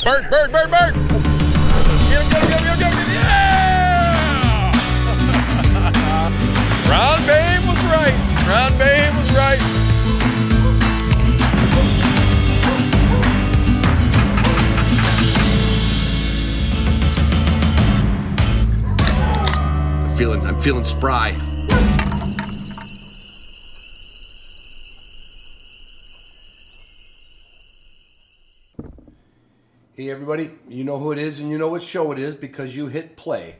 Bert! Get him! Yeah! Ron Babe was right. I'm feeling spry. Hey everybody, you know who it is and you know what show it is because you hit play.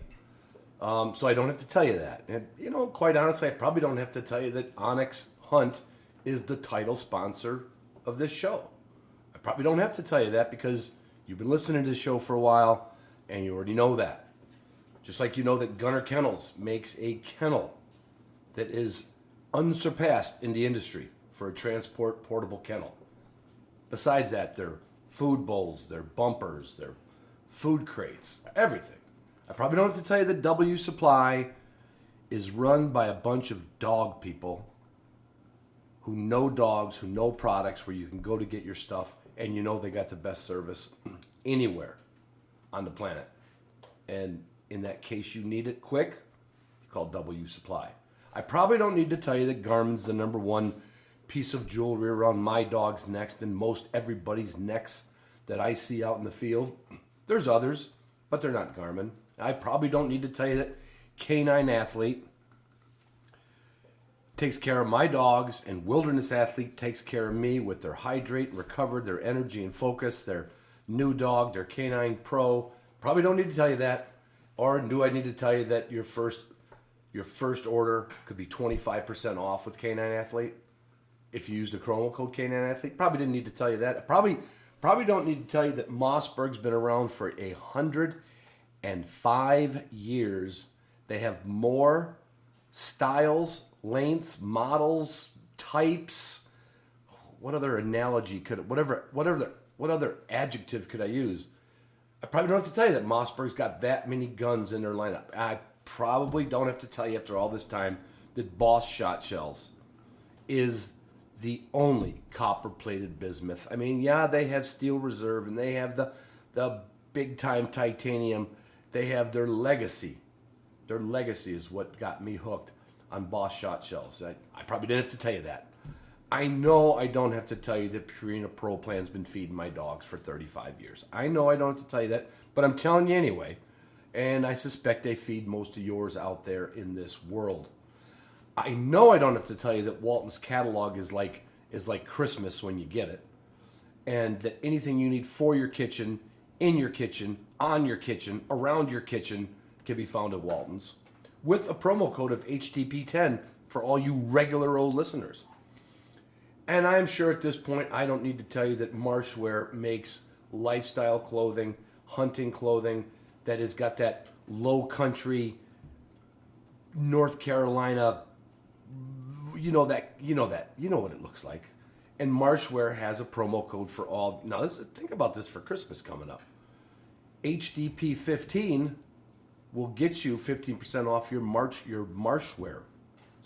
So I don't have to tell you that. And quite honestly, I probably don't have to tell you that Onyx Hunt is the title sponsor of this show. I probably don't have to tell you that because you've been listening to this show for a while and you already know that. Just like you know that Gunner Kennels makes a kennel that is unsurpassed in the industry for a transport portable kennel. Besides that, their food bowls, their bumpers, their food crates, everything. I probably don't have to tell you that W Supply is run by a bunch of dog people who know dogs, who know products, where you can go to get your stuff, and you know they got the best service anywhere on the planet. And in that case you need it quick, you call W Supply. I probably don't need to tell you that Garmin's the number one piece of jewelry around my dog's necks and most everybody's necks that I see out in the field. There's others, but they're not Garmin. I probably don't need to tell you that Canine Athlete takes care of my dogs and Wilderness Athlete takes care of me with their Hydrate and Recover, their Energy and Focus, their new dog, their Canine Pro. Probably don't need to tell you that. Or do I need to tell you that your first order could be 25% off with Canine Athlete if you use the promo code Canine Athlete? Probably didn't need to tell you that. Probably don't need to tell you that Mossberg's been around for 105 years. They have more styles, lengths, models, types. What other adjective could I use? I probably don't have to tell you that Mossberg's got that many guns in their lineup. I probably don't have to tell you after all this time that Boss Shot Shells is the only copper-plated bismuth. I mean, yeah, they have Steel Reserve and they have the big-time titanium. They have their legacy. Their legacy is what got me hooked on Boss Shot Shells. I probably didn't have to tell you that. I know I don't have to tell you that Purina Pro Plan's been feeding my dogs for 35 years. I know I don't have to tell you that, but I'm telling you anyway. And I suspect they feed most of yours out there in this world. I know I don't have to tell you that Walton's catalog is like Christmas when you get it. And that anything you need for your kitchen, in your kitchen, on your kitchen, around your kitchen can be found at Walton's. With a promo code of HTP10 for all you regular old listeners. And I'm sure at this point, I don't need to tell you that Marshwear makes lifestyle clothing, hunting clothing that has got that low country, North Carolina, you know what it looks like. And Marshwear has a promo code for all. Now, think about this for Christmas coming up. HDP 15 will get you 15% off your Marshwear.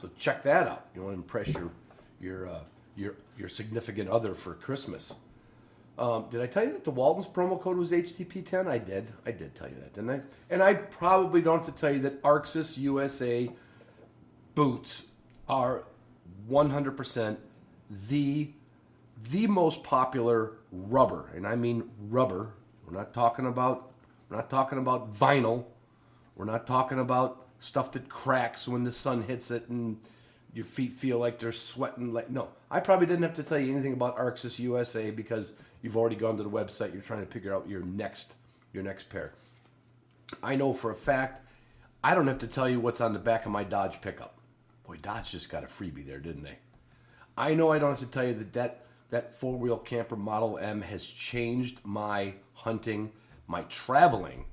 So check that out. You want to impress your significant other for Christmas. Did I tell you that the Walton's promo code was HTP10? I did tell you that, didn't I? And I probably don't have to tell you that Arxis USA boots are 100% the most popular rubber, and I mean rubber. We're not talking about vinyl. We're not talking about stuff that cracks when the sun hits it and your feet feel like they're sweating. No, I probably didn't have to tell you anything about Arxis USA because you've already gone to the website. You're trying to figure out your next pair. I know for a fact I don't have to tell you what's on the back of my Dodge pickup. Boy, Dodge just got a freebie there, didn't they? I know I don't have to tell you that four-wheel camper Model M has changed my hunting, my traveling.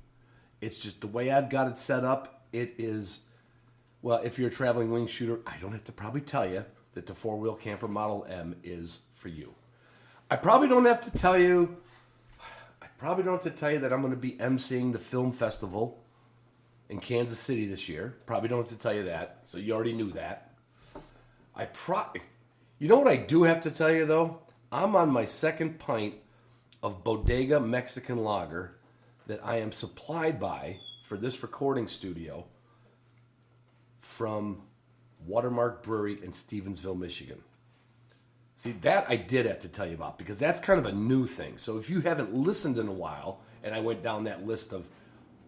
It's just the way I've got it set up. It is, well, if you're a traveling wing shooter, I don't have to probably tell you that the four-wheel camper Model M is for you. I probably don't have to tell you that I'm going to be emceeing the film festival in Kansas City this year. Probably don't have to tell you that, so you already knew that. You know what I do have to tell you, though? I'm on my second pint of Bodega Mexican Lager that I am supplied by for this recording studio from Watermark Brewery in Stevensville, Michigan. See, that I did have to tell you about because that's kind of a new thing. So if you haven't listened in a while, and I went down that list of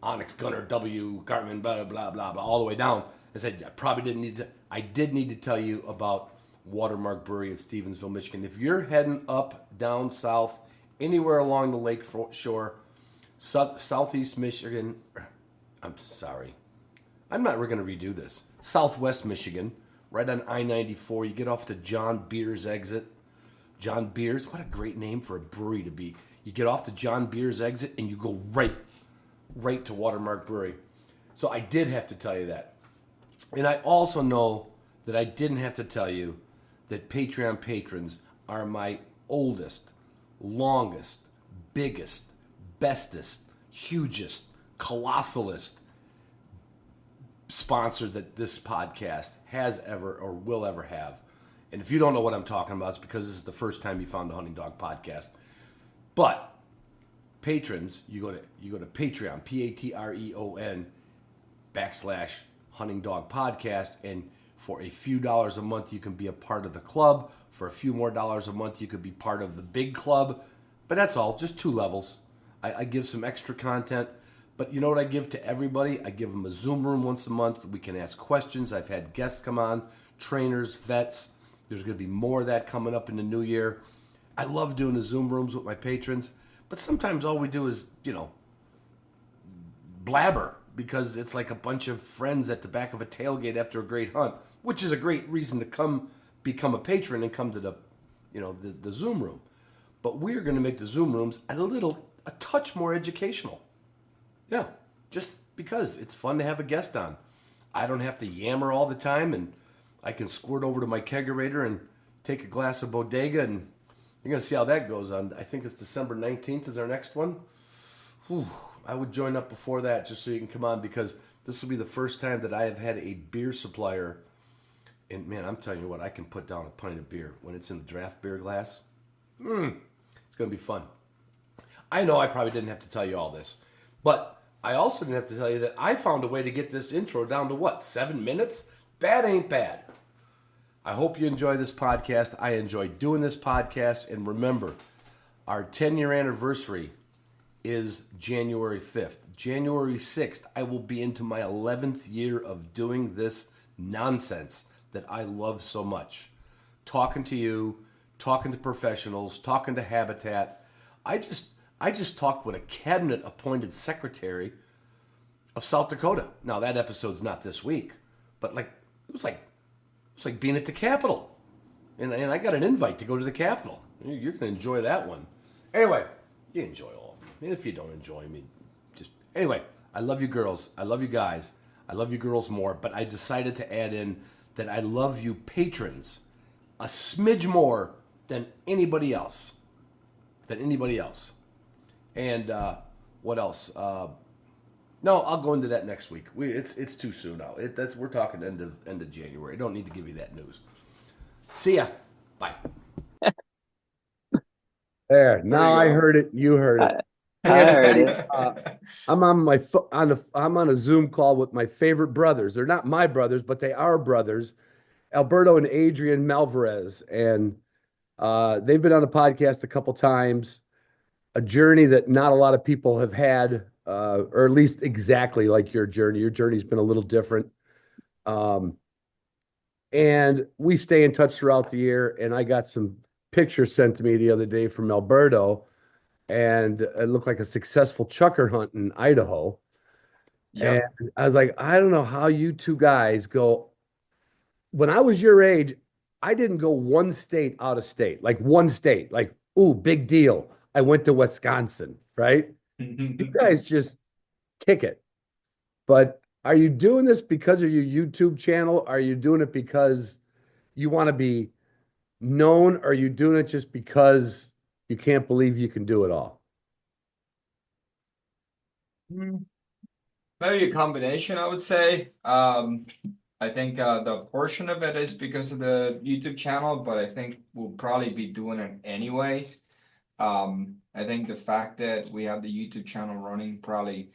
Onyx, Gunner, W, Cartman, blah, blah, blah, blah, all the way down, I said I probably didn't need to. I did need to tell you about Watermark Brewery in Stevensville, Michigan. If you're heading up, down, south, anywhere along the lake shore, southeast Michigan, I'm sorry. I'm not going to redo this. Southwest Michigan, right on I-94. You get off to John Beer's exit. John Beer's, what a great name for a brewery to be. You get off to John Beer's exit and you go right to Watermark Brewery. So I did have to tell you that. And I also know that I didn't have to tell you that Patreon patrons are my oldest, longest, biggest, bestest, hugest, colossalest sponsor that this podcast has ever or will ever have. And if you don't know what I'm talking about, it's because this is the first time you found the Hunting Dog Podcast. But patrons, you go to Patreon, Patreon /Hunting Dog Podcast, and for a few dollars a month you can be a part of the club. For a few more dollars a month you could be part of the big club. But that's all, just 2 levels. I give some extra content. But you know what I give to everybody? I give them a Zoom room once a month. We can ask questions. I've had guests come on, trainers, vets. There's going to be more of that coming up in the new year. I love doing the Zoom rooms with my patrons. But sometimes all we do is, blabber. Because it's like a bunch of friends at the back of a tailgate after a great hunt. Which is a great reason to come become a patron and come to the Zoom room. But we're going to make the Zoom rooms a touch more educational. Yeah, just because it's fun to have a guest on. I don't have to yammer all the time, and I can squirt over to my kegerator and take a glass of Bodega, and you're going to see how that goes on. I think it's December 19th is our next one. Whew, I would join up before that just so you can come on, because this will be the first time that I have had a beer supplier. And, man, I'm telling you what, I can put down a pint of beer when it's in the draft beer glass. It's going to be fun. I know I probably didn't have to tell you all this, but I also didn't have to tell you that I found a way to get this intro down to 7 minutes? That ain't bad. I hope you enjoy this podcast. I enjoy doing this podcast. And remember, our 10-year anniversary is January 5th. January 6th, I will be into my 11th year of doing this nonsense that I love so much. Talking to you, talking to professionals, talking to Habitat. I just talked with a cabinet-appointed secretary of South Dakota. Now, that episode's not this week, but it was like being at the Capitol. And I got an invite to go to the Capitol. You're going to enjoy that one. Anyway, you enjoy all of them. And if you don't enjoy me, anyway, I love you girls. I love you guys. I love you girls more. But I decided to add in that I love you patrons a smidge more than anybody else. And what else? No, I'll go into that next week. It's too soon now. We're talking end of January. I don't need to give you that news. See ya. Bye. There. Now I heard it. You heard it. I heard it. I'm on a Zoom call with my favorite brothers. They're not my brothers, but they are brothers, Alberto and Adrian Malvarez, and they've been on the podcast a couple times. A journey that not a lot of people have had, or at least exactly like your journey. Your journey's been a little different. And we stay in touch throughout the year. And I got some pictures sent to me the other day from Alberto, and it looked like a successful chucker hunt in Idaho. Yep. And I was like, I don't know how you two guys go. When I was your age, I didn't go one state out of state, like one state, like, ooh, big deal. I went to Wisconsin, right? You guys just kick it. But are you doing this because of your YouTube channel? Are you doing it because you want to be known? Or are you doing it just because you can't believe you can do it all? Maybe a combination, I would say. I think the portion of it is because of the YouTube channel, but I think we'll probably be doing it anyways. I think the fact that we have the YouTube channel running probably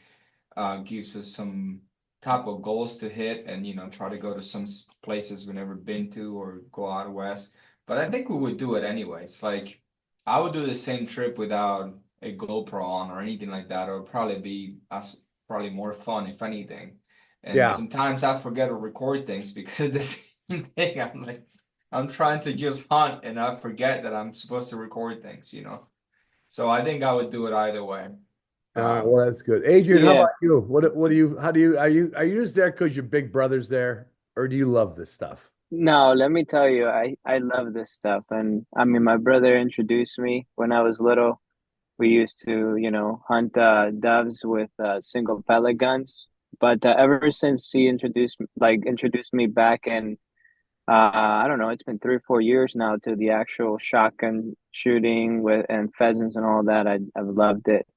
gives us some type of goals to hit, and try to go to some places we've never been to or go out west. But I think we would do it anyways. Like I would do the same trip without a GoPro on or anything like that. It would probably be as probably more fun if anything. And Yeah. sometimes I forget to record things because of the same thing. I'm like, I'm trying to just hunt and I forget that I'm supposed to record things. So I think I would do it either way. All right, Um, well, that's good. Adrian, how Yeah. about you? What do you, how do you, are you just there because your big brother's there, or do you love this stuff? No, let me tell you, I love this stuff. And I mean, my brother introduced me when I was little. We used to, hunt doves with single pellet guns. But ever since he introduced me back in, I don't know, it's been 3 or 4 years now to the actual shotgun shooting with and pheasants and all that. I've loved it.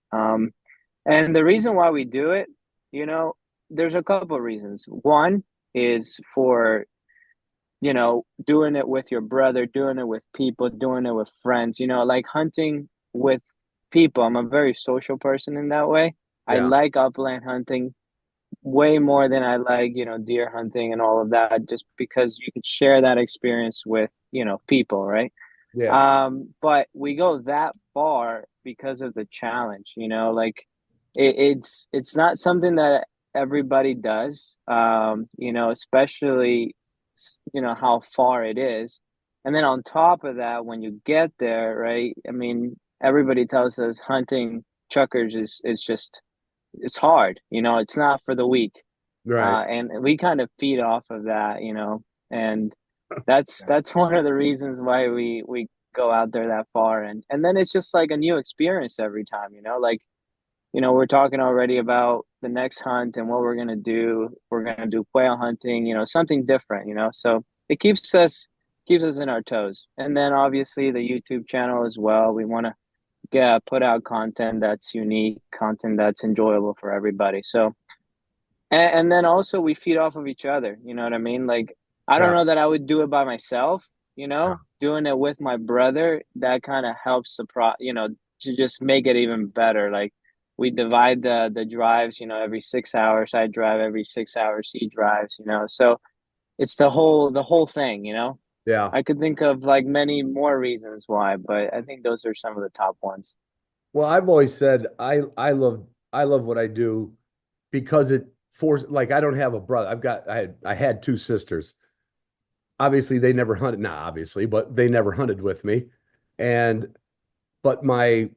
And the reason why we do it, you know, there's a couple of reasons. One is for doing it with your brother, doing it with people, doing it with friends, like hunting with people. I'm a very social person in that way. I Yeah. like upland hunting way more than I like, deer hunting and all of that, just because you could share that experience with, people, right? Yeah. But we go that far because of the challenge, like it's not something that everybody does, especially how far it is. And then on top of that, when you get there, right? I mean, everybody tells us hunting chuckers is just it's hard, it's not for the weak. Right. And we kind of feed off of that, and Yeah. that's one of the reasons why we go out there that far, and then it's just like a new experience every time, like we're talking already about the next hunt and what we're gonna do. We're gonna do quail hunting, something different, so it keeps us in our toes. And then obviously the YouTube channel as well. We want to put out content that's unique, content that's enjoyable for everybody. So and then also we feed off of each other. You know what I mean? Like I don't Yeah. know that I would do it by myself. Yeah. Doing it with my brother, that kind of helps to just make it even better. Like we divide the drives. Every 6 hours I drive, every 6 hours he drives. So it's the whole thing. Yeah. I could think of like many more reasons why, but I think those are some of the top ones. Well, I've always said I love what I do because it forced, like, I don't have a brother. I had two sisters. Obviously they never hunted, not obviously, but they never hunted with me. And but my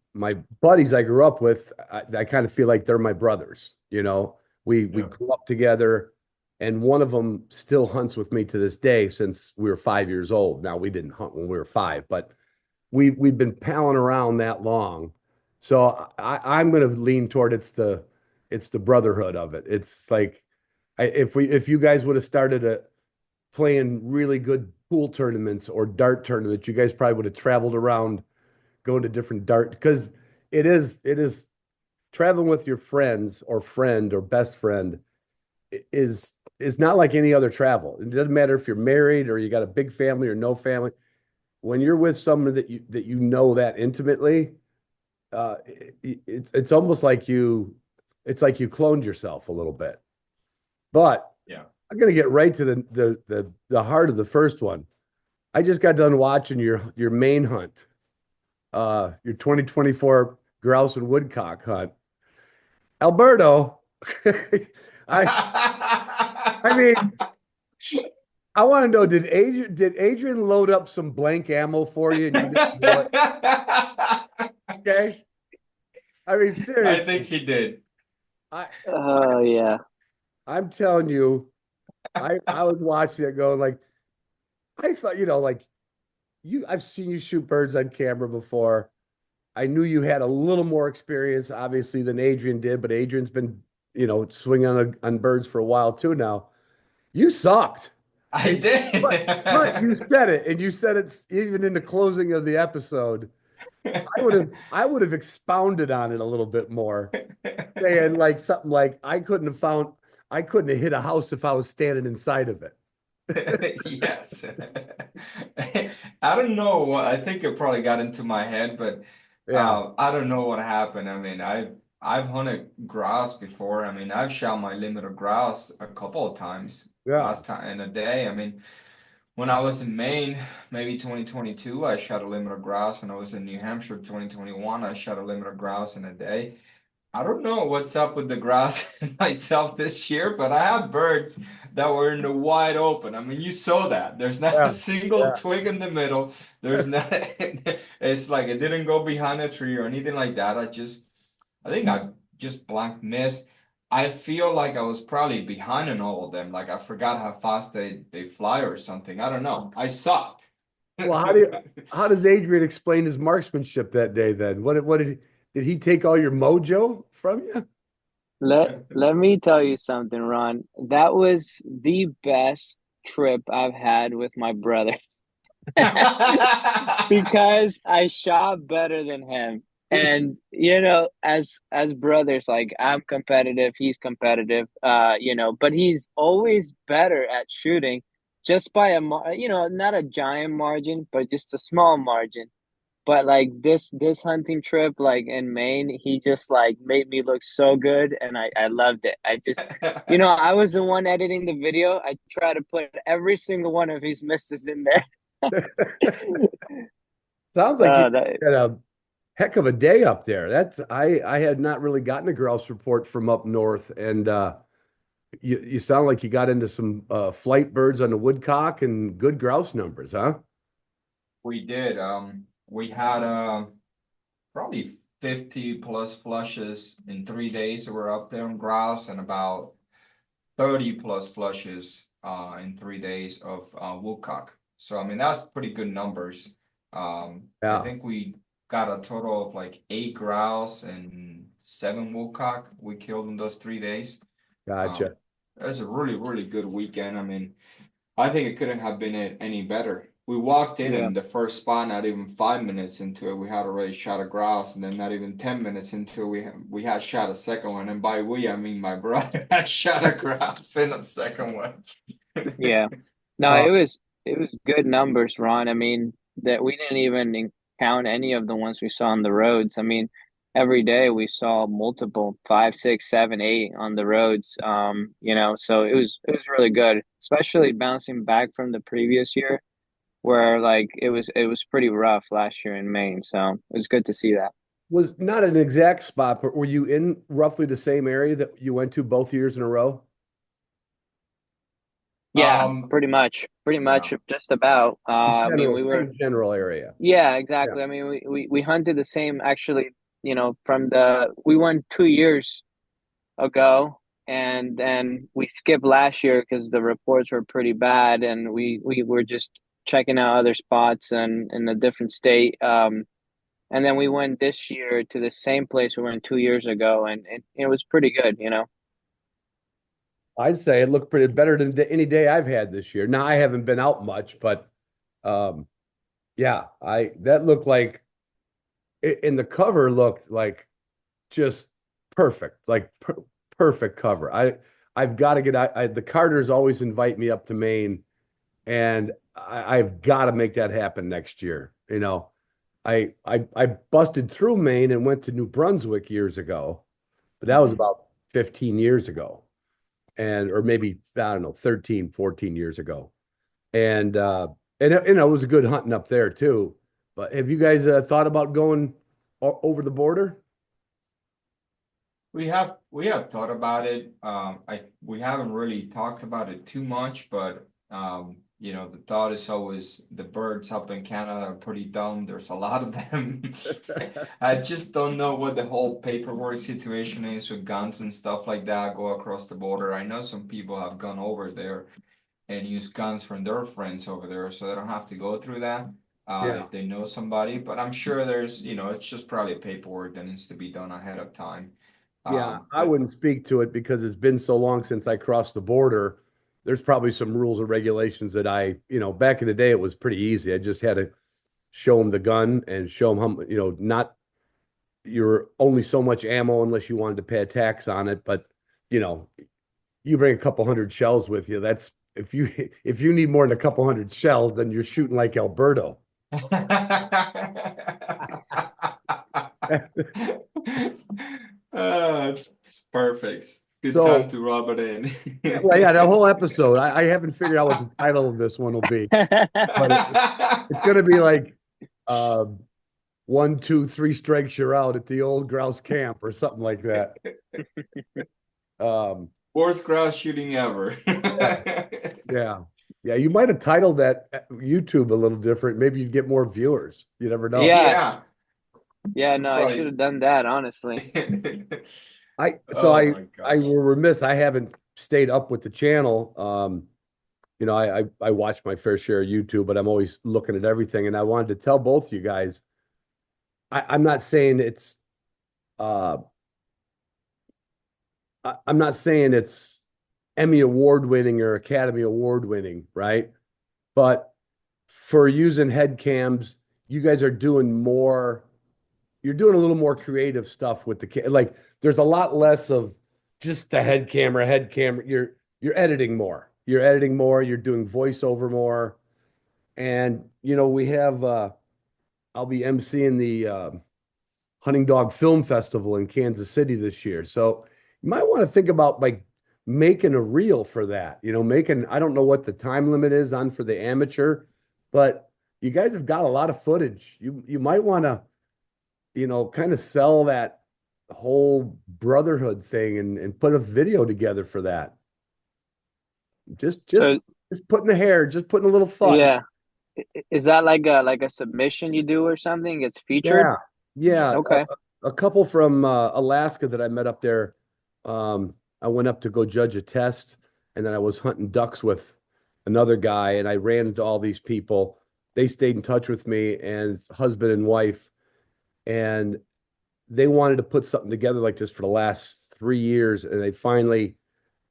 buddies I grew up with, I kind of feel like they're my brothers. We yeah. grew up together, and one of them still hunts with me to this day since we were 5 years old. Now we didn't hunt when we were five, but we've been palling around that long. So I'm going to lean toward it's the brotherhood of it. It's like if you guys would have started playing really good pool tournaments or dart tournaments, you guys probably would have traveled around going to different dart, because it is traveling with your friends or friend or best friend is not like any other travel. It doesn't matter if you're married or you got a big family or no family. When you're with someone that you know that intimately, it's almost like it's like you cloned yourself a little bit. But Yeah. I'm gonna get right to the heart of the first one. I just got done watching your main hunt, your 2024 grouse and woodcock hunt. Alberto, I mean, I want to know, did Adrian load up some blank ammo for you and you didn't know it? Okay. I mean, I think seriously, he did. I Oh yeah. I'm telling you, I was watching it going like, I thought, like, I've seen you shoot birds on camera before. I knew you had a little more experience, obviously, than Adrian did, but Adrian's been, swinging on birds for a while too now. You sucked. I did. But you said it, and you said it even in the closing of the episode. I would have expounded on it a little bit more, saying like something like I couldn't have hit a house if I was standing inside of it. Yes. I don't know. I think it probably got into my head, but Yeah. I don't know what happened. I mean, I've hunted grouse before. I mean, I've shot my limit of grouse a couple of times Yeah. last time in a day. I mean, when I was in Maine, maybe 2022, I shot a limit of grouse. When I was in New Hampshire, 2021, I shot a limit of grouse in a day. I don't know what's up with the grass and myself this year, but I have birds that were in the wide open. I mean, you saw that. There's not a Yeah. single twig in the middle. There's not, it's like it didn't go behind a tree or anything like that. I think I just blank missed. I feel like I was probably behind in all of them. Like I forgot how fast they fly or something. I don't know. I sucked. Well, how does Adrian explain his marksmanship that day then? What did he take all your mojo from you? Let me tell you something, Ron. That was the best trip I've had with my brother because I shot better than him. And as brothers, like I'm competitive, he's competitive, but he's always better at shooting just by not a giant margin, but just a small margin. But like this hunting trip, like in Maine, he just like made me look so good, and I loved it. I was the one editing the video. I try to put every single one of his misses in there. Sounds like you That had a heck of a day up there. I had not really gotten a grouse report from up north, and you sound like you got into some flight birds on the woodcock and good grouse numbers, huh? We did. We had probably 50 plus flushes in 3 days that were up there on grouse and about 30 plus flushes in 3 days of woodcock. So I mean that's pretty good numbers. I Yeah, think we got a total of like 8 grouse and 7 woodcock we killed in those 3 days. Um, gotcha. that's a really, really good weekend. I mean, I think it couldn't have been any better. We walked in yeah. and the first spot, not even 5 minutes into it, we had already shot a grouse, and then not even 10 minutes into it, we had shot a second one. And by we, I mean my brother had shot a grouse in a second one. Yeah. No, Uh, it was good numbers, Ron. I mean, that we didn't even count any of the ones we saw on the roads. I mean, every day we saw multiple, five, six, seven, eight on the roads. So it was really good, especially bouncing back from the previous year where like it was pretty rough last year in Maine. So it was good to see that. was not an exact spot, but were you in roughly the same area that you went to both years in a row? Yeah, Um, pretty much yeah. just about. I mean, General, we were. same general area. Yeah, Yeah. exactly. I mean, we hunted the same actually, we went 2 years ago, and then we skipped last year because the reports were pretty bad, and we were just checking out other spots and in a different state. And then we went this year to the same place we went 2 years ago, and it was pretty good. I'd say it looked pretty better than any day I've had this year. Now I haven't been out much, but um, yeah, I that looked like and the cover looked like just perfect, like perfect cover. I've got to get the Carters always invite me up to Maine, and I've got to make that happen next year. I busted through Maine and went to New Brunswick years ago, but that was Mhm. about 15 years ago, and or maybe I don't know, 13, 14 years ago. And it was a good hunting up there too. But have you guys thought about going over the border? We have thought about it. We haven't really talked about it too much, but the thought is always the birds up in Canada are pretty dumb. There's a lot of them. I just don't know what the whole paperwork situation is with guns and stuff like that go across the border. I know some people have gone over there and use guns from their friends over there, so they don't have to go through that. Yeah. If they know somebody, but I'm sure there's, it's just probably paperwork that needs to be done ahead of time. Yeah, I But wouldn't speak to it because it's been so long since I crossed the border. There's probably some rules or regulations that back in the day it was pretty easy. I just had to show them the gun and show them how, not you're only so much ammo unless you wanted to pay a tax on it. But, you know, you bring a couple hundred shells with you. That's if you if you need more than a couple hundred shells, then you're shooting like Alberto. It's perfect. Good time So, to rub it in. well, yeah, the whole episode. I haven't figured out what the title of this one will be, but it's going to be like uh, 1, 2, 3 strikes you're out at the old grouse camp or something like that. Um, Worst grouse shooting ever. yeah, yeah. You might have titled that YouTube a little different. Maybe you'd get more viewers. You never know. Yeah, Yeah, yeah, no, I should probably. have done that, honestly. I so Oh I my I gosh. were remiss. I haven't stayed up with the channel. I watch my fair share of YouTube, but I'm always looking at everything. And I wanted to tell both you guys, I'm not saying uh I'm not saying it's Emmy Award winning or Academy Award winning, right? But for using head cams, you guys are doing more, you're doing a little more creative stuff with like there's a lot less of just the head camera. You're editing more. You're editing more, you're doing voiceover more. And we have I'll be emceeing the Hunting Dog Film Festival in Kansas City this year. So you might want to think about like making a reel for that. Making, I don't know what the time limit is on for the amateur, but you guys have got a lot of footage. You might want to, kind of sell that whole brotherhood thing and put a video together for that. Just just So, just putting a hair, just putting a little thought. yeah, is that like a submission you do or something? It's featured? Yeah, yeah. Okay. A couple from Alaska that I met up there. I went up to go judge a test, and then I was hunting ducks with another guy, and I ran into all these people. They stayed in touch with me, and it's husband and wife, and they wanted to put something together like this for the last 3 years, and they finally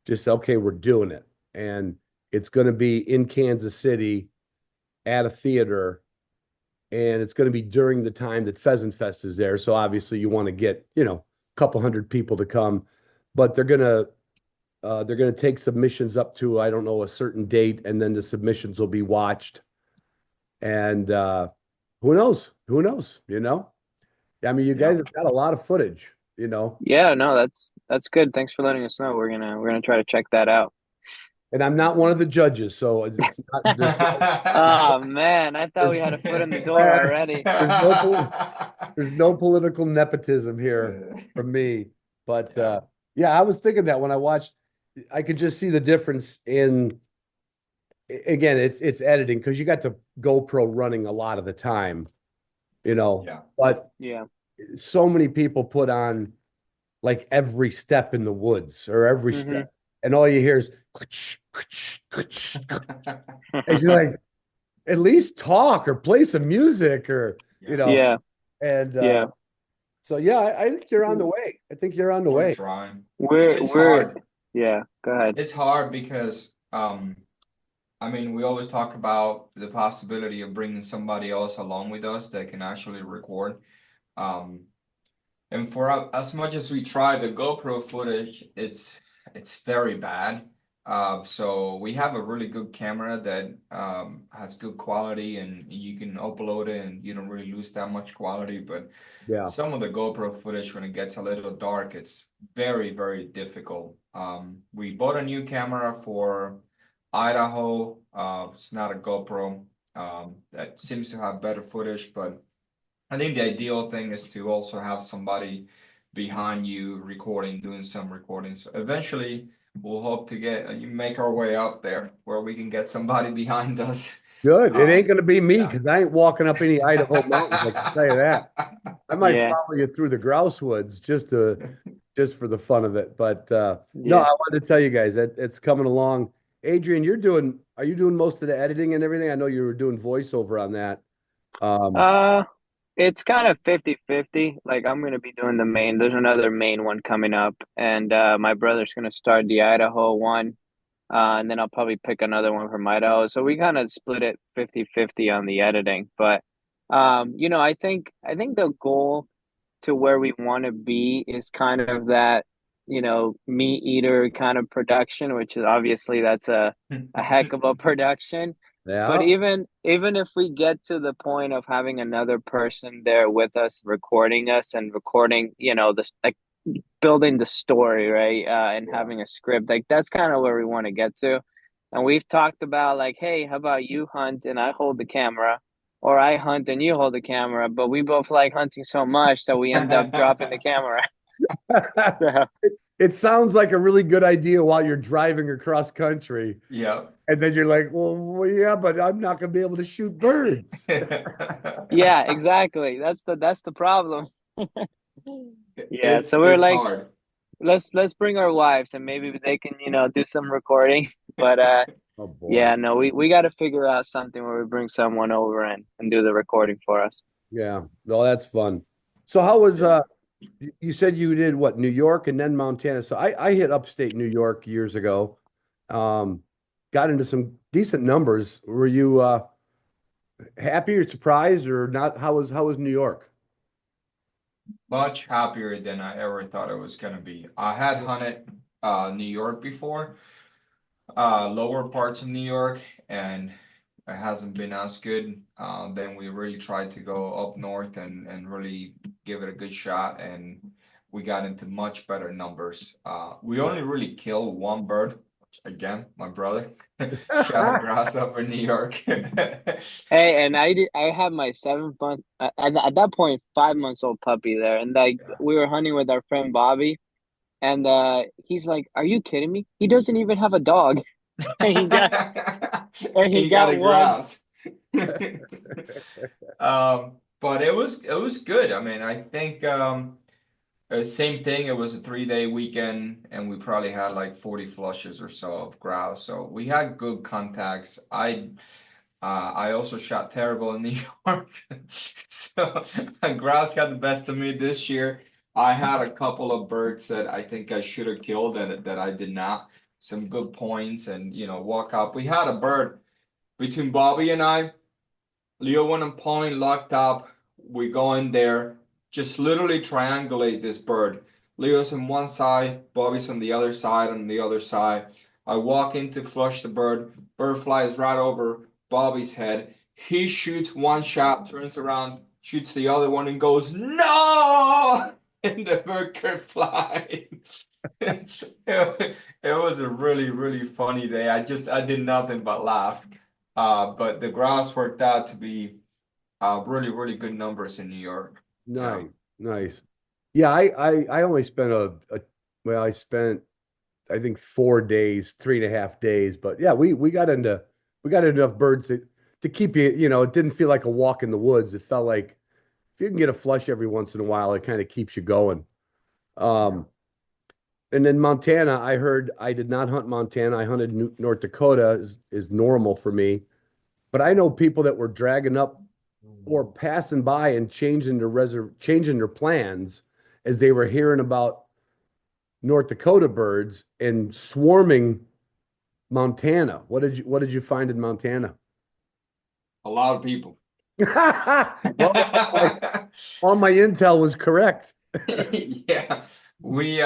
just said, "Okay, we're doing it," and it's going to be in Kansas City at a theater, and it's going to be during the time that Pheasant Fest is there. So obviously you want to get, a couple hundred people to come, but they're gonna take submissions up to, I don't know, a certain date, and then the submissions will be watched. And who knows? Who knows? I mean, you guys Yeah. have got a lot of footage. Yeah, no, that's good. Thanks for letting us know. We're gonna try to check that out. And I'm not one of the judges, so it's not Oh man, I thought we there's, had a foot in the door already. there's there's no political nepotism here from me. But Yeah. yeah, I was thinking that when I watched, I could just see the difference in, again, it's editing because you got the GoPro running a lot of the time, Yeah. but Yeah. so many people put on like every step in the woods or every Hmm. step, and all you hear is, and you're like, at least talk or play some music or, you Yeah. know, Yeah. and Yeah. so yeah, I think you're on the way. I think you're on the We're way. trying. We're It's we're hard. yeah, go ahead. It's hard because I mean, we always talk about the possibility of bringing somebody else along with us that can actually record. Um, and for as much as we try, the GoPro footage, it's very bad. So we have a really good camera that has good quality, and you can upload it, and you don't really lose that much quality. But Yeah. some of the GoPro footage, when it gets a little dark, it's very, very difficult. We bought a new camera for Idaho. It's not a GoPro. That seems to have better footage, but I think the ideal thing is to also have somebody behind you recording, doing some recordings. Eventually, we'll hope to make our way up there where we can get somebody behind us. Good. It ain't Um, gonna be me yeah. because I ain't walking up any Idaho mountains. I can tell you that. I might Yeah. follow you through the grouse woods just for the fun of it. But no, Yeah. I wanted to tell you guys that it's coming along. Adrian, are you doing most of the editing and everything? I know you were doing voiceover on that. Um, Uh, it's kind of 50-50. Like I'm gonna be doing the main. There's another main one coming up, and my brother's gonna start the Idaho one. And then I'll probably pick another one from Idaho. So we kind of split it 50-50 on the editing. But I think the goal to where we want to be is kind of that, meat eater kind of production, which is obviously that's a heck of a production. But Yeah. even if we get to the point of having another person there with us, recording us and recording, this like building the story, right? And Yeah. having a script, like that's kind of where we want to get to. And we've talked about like, hey, how about you hunt and I hold the camera, or I hunt and you hold the camera, but we both like hunting so much that we end up dropping the camera. So, It sounds like a really good idea while you're driving across country. Yeah. And then you're like, well, yeah, but I'm not going to be able to shoot birds. yeah, exactly. That's the problem. Yeah, so we're It's like, hard. let's bring our wives and maybe they can, do some recording. But Oh boy. yeah, no, we got to figure out something where we bring someone over and do the recording for us. Yeah. No, that's fun. So how was Yeah. you said you did what, New York and then Montana. So I hit upstate New York years ago. Um, got into some decent numbers. Were you happy or surprised or not? How was New York? Much happier than I ever thought it was gonna be. I had hunted New York before, lower parts of New York, and it hasn't been as good. Then we really tried to go up north and really give it a good shot, and we got into much better numbers. We only really killed one bird, again, my brother shot a grasshopper in New York. Hey, and I had my 7 month at that point 5 months old puppy there, and like Yeah. we were hunting with our friend Bobby, and he's like, "Are you kidding me? He doesn't even have a dog." And he got and he He got got a one. grouse. But it was good. I mean, I think same thing. It was a 3-day weekend, and we probably had like 40 flushes or so of grouse. So we had good contacts. I also shot terrible in New York, so grouse got the best of me this year. I had a couple of birds that I think I should have killed that I did not. Some good points, and walk up. We had a bird between Bobby and I. Leo went on point, locked up. We go in there, just literally triangulate this bird. Leo's on one side, Bobby's on the other side, on the other side. I walk in to flush the bird. Bird flies right over Bobby's head. He shoots one shot, turns around, shoots the other one, and goes, "No!" And the bird could fly. It was a really, really funny day. I did nothing but laugh. But the grouse worked out to be really, really good numbers in New York. Yeah. Nice, nice. Yeah, I only spent well, I spent I think 4 days, 3.5 days, but yeah, we got enough birds to keep you, it didn't feel like a walk in the woods. It felt like if you can get a flush every once in a while, it kind of keeps you going. Yeah. Um, and then Montana, I heard I did not hunt Montana. I hunted North Dakota is normal for me, but I know people that were dragging up or passing by and changing their plans as they were hearing about North Dakota birds and swarming Montana. What did you find in Montana? A lot of people. Well, all my intel was correct. Yeah. We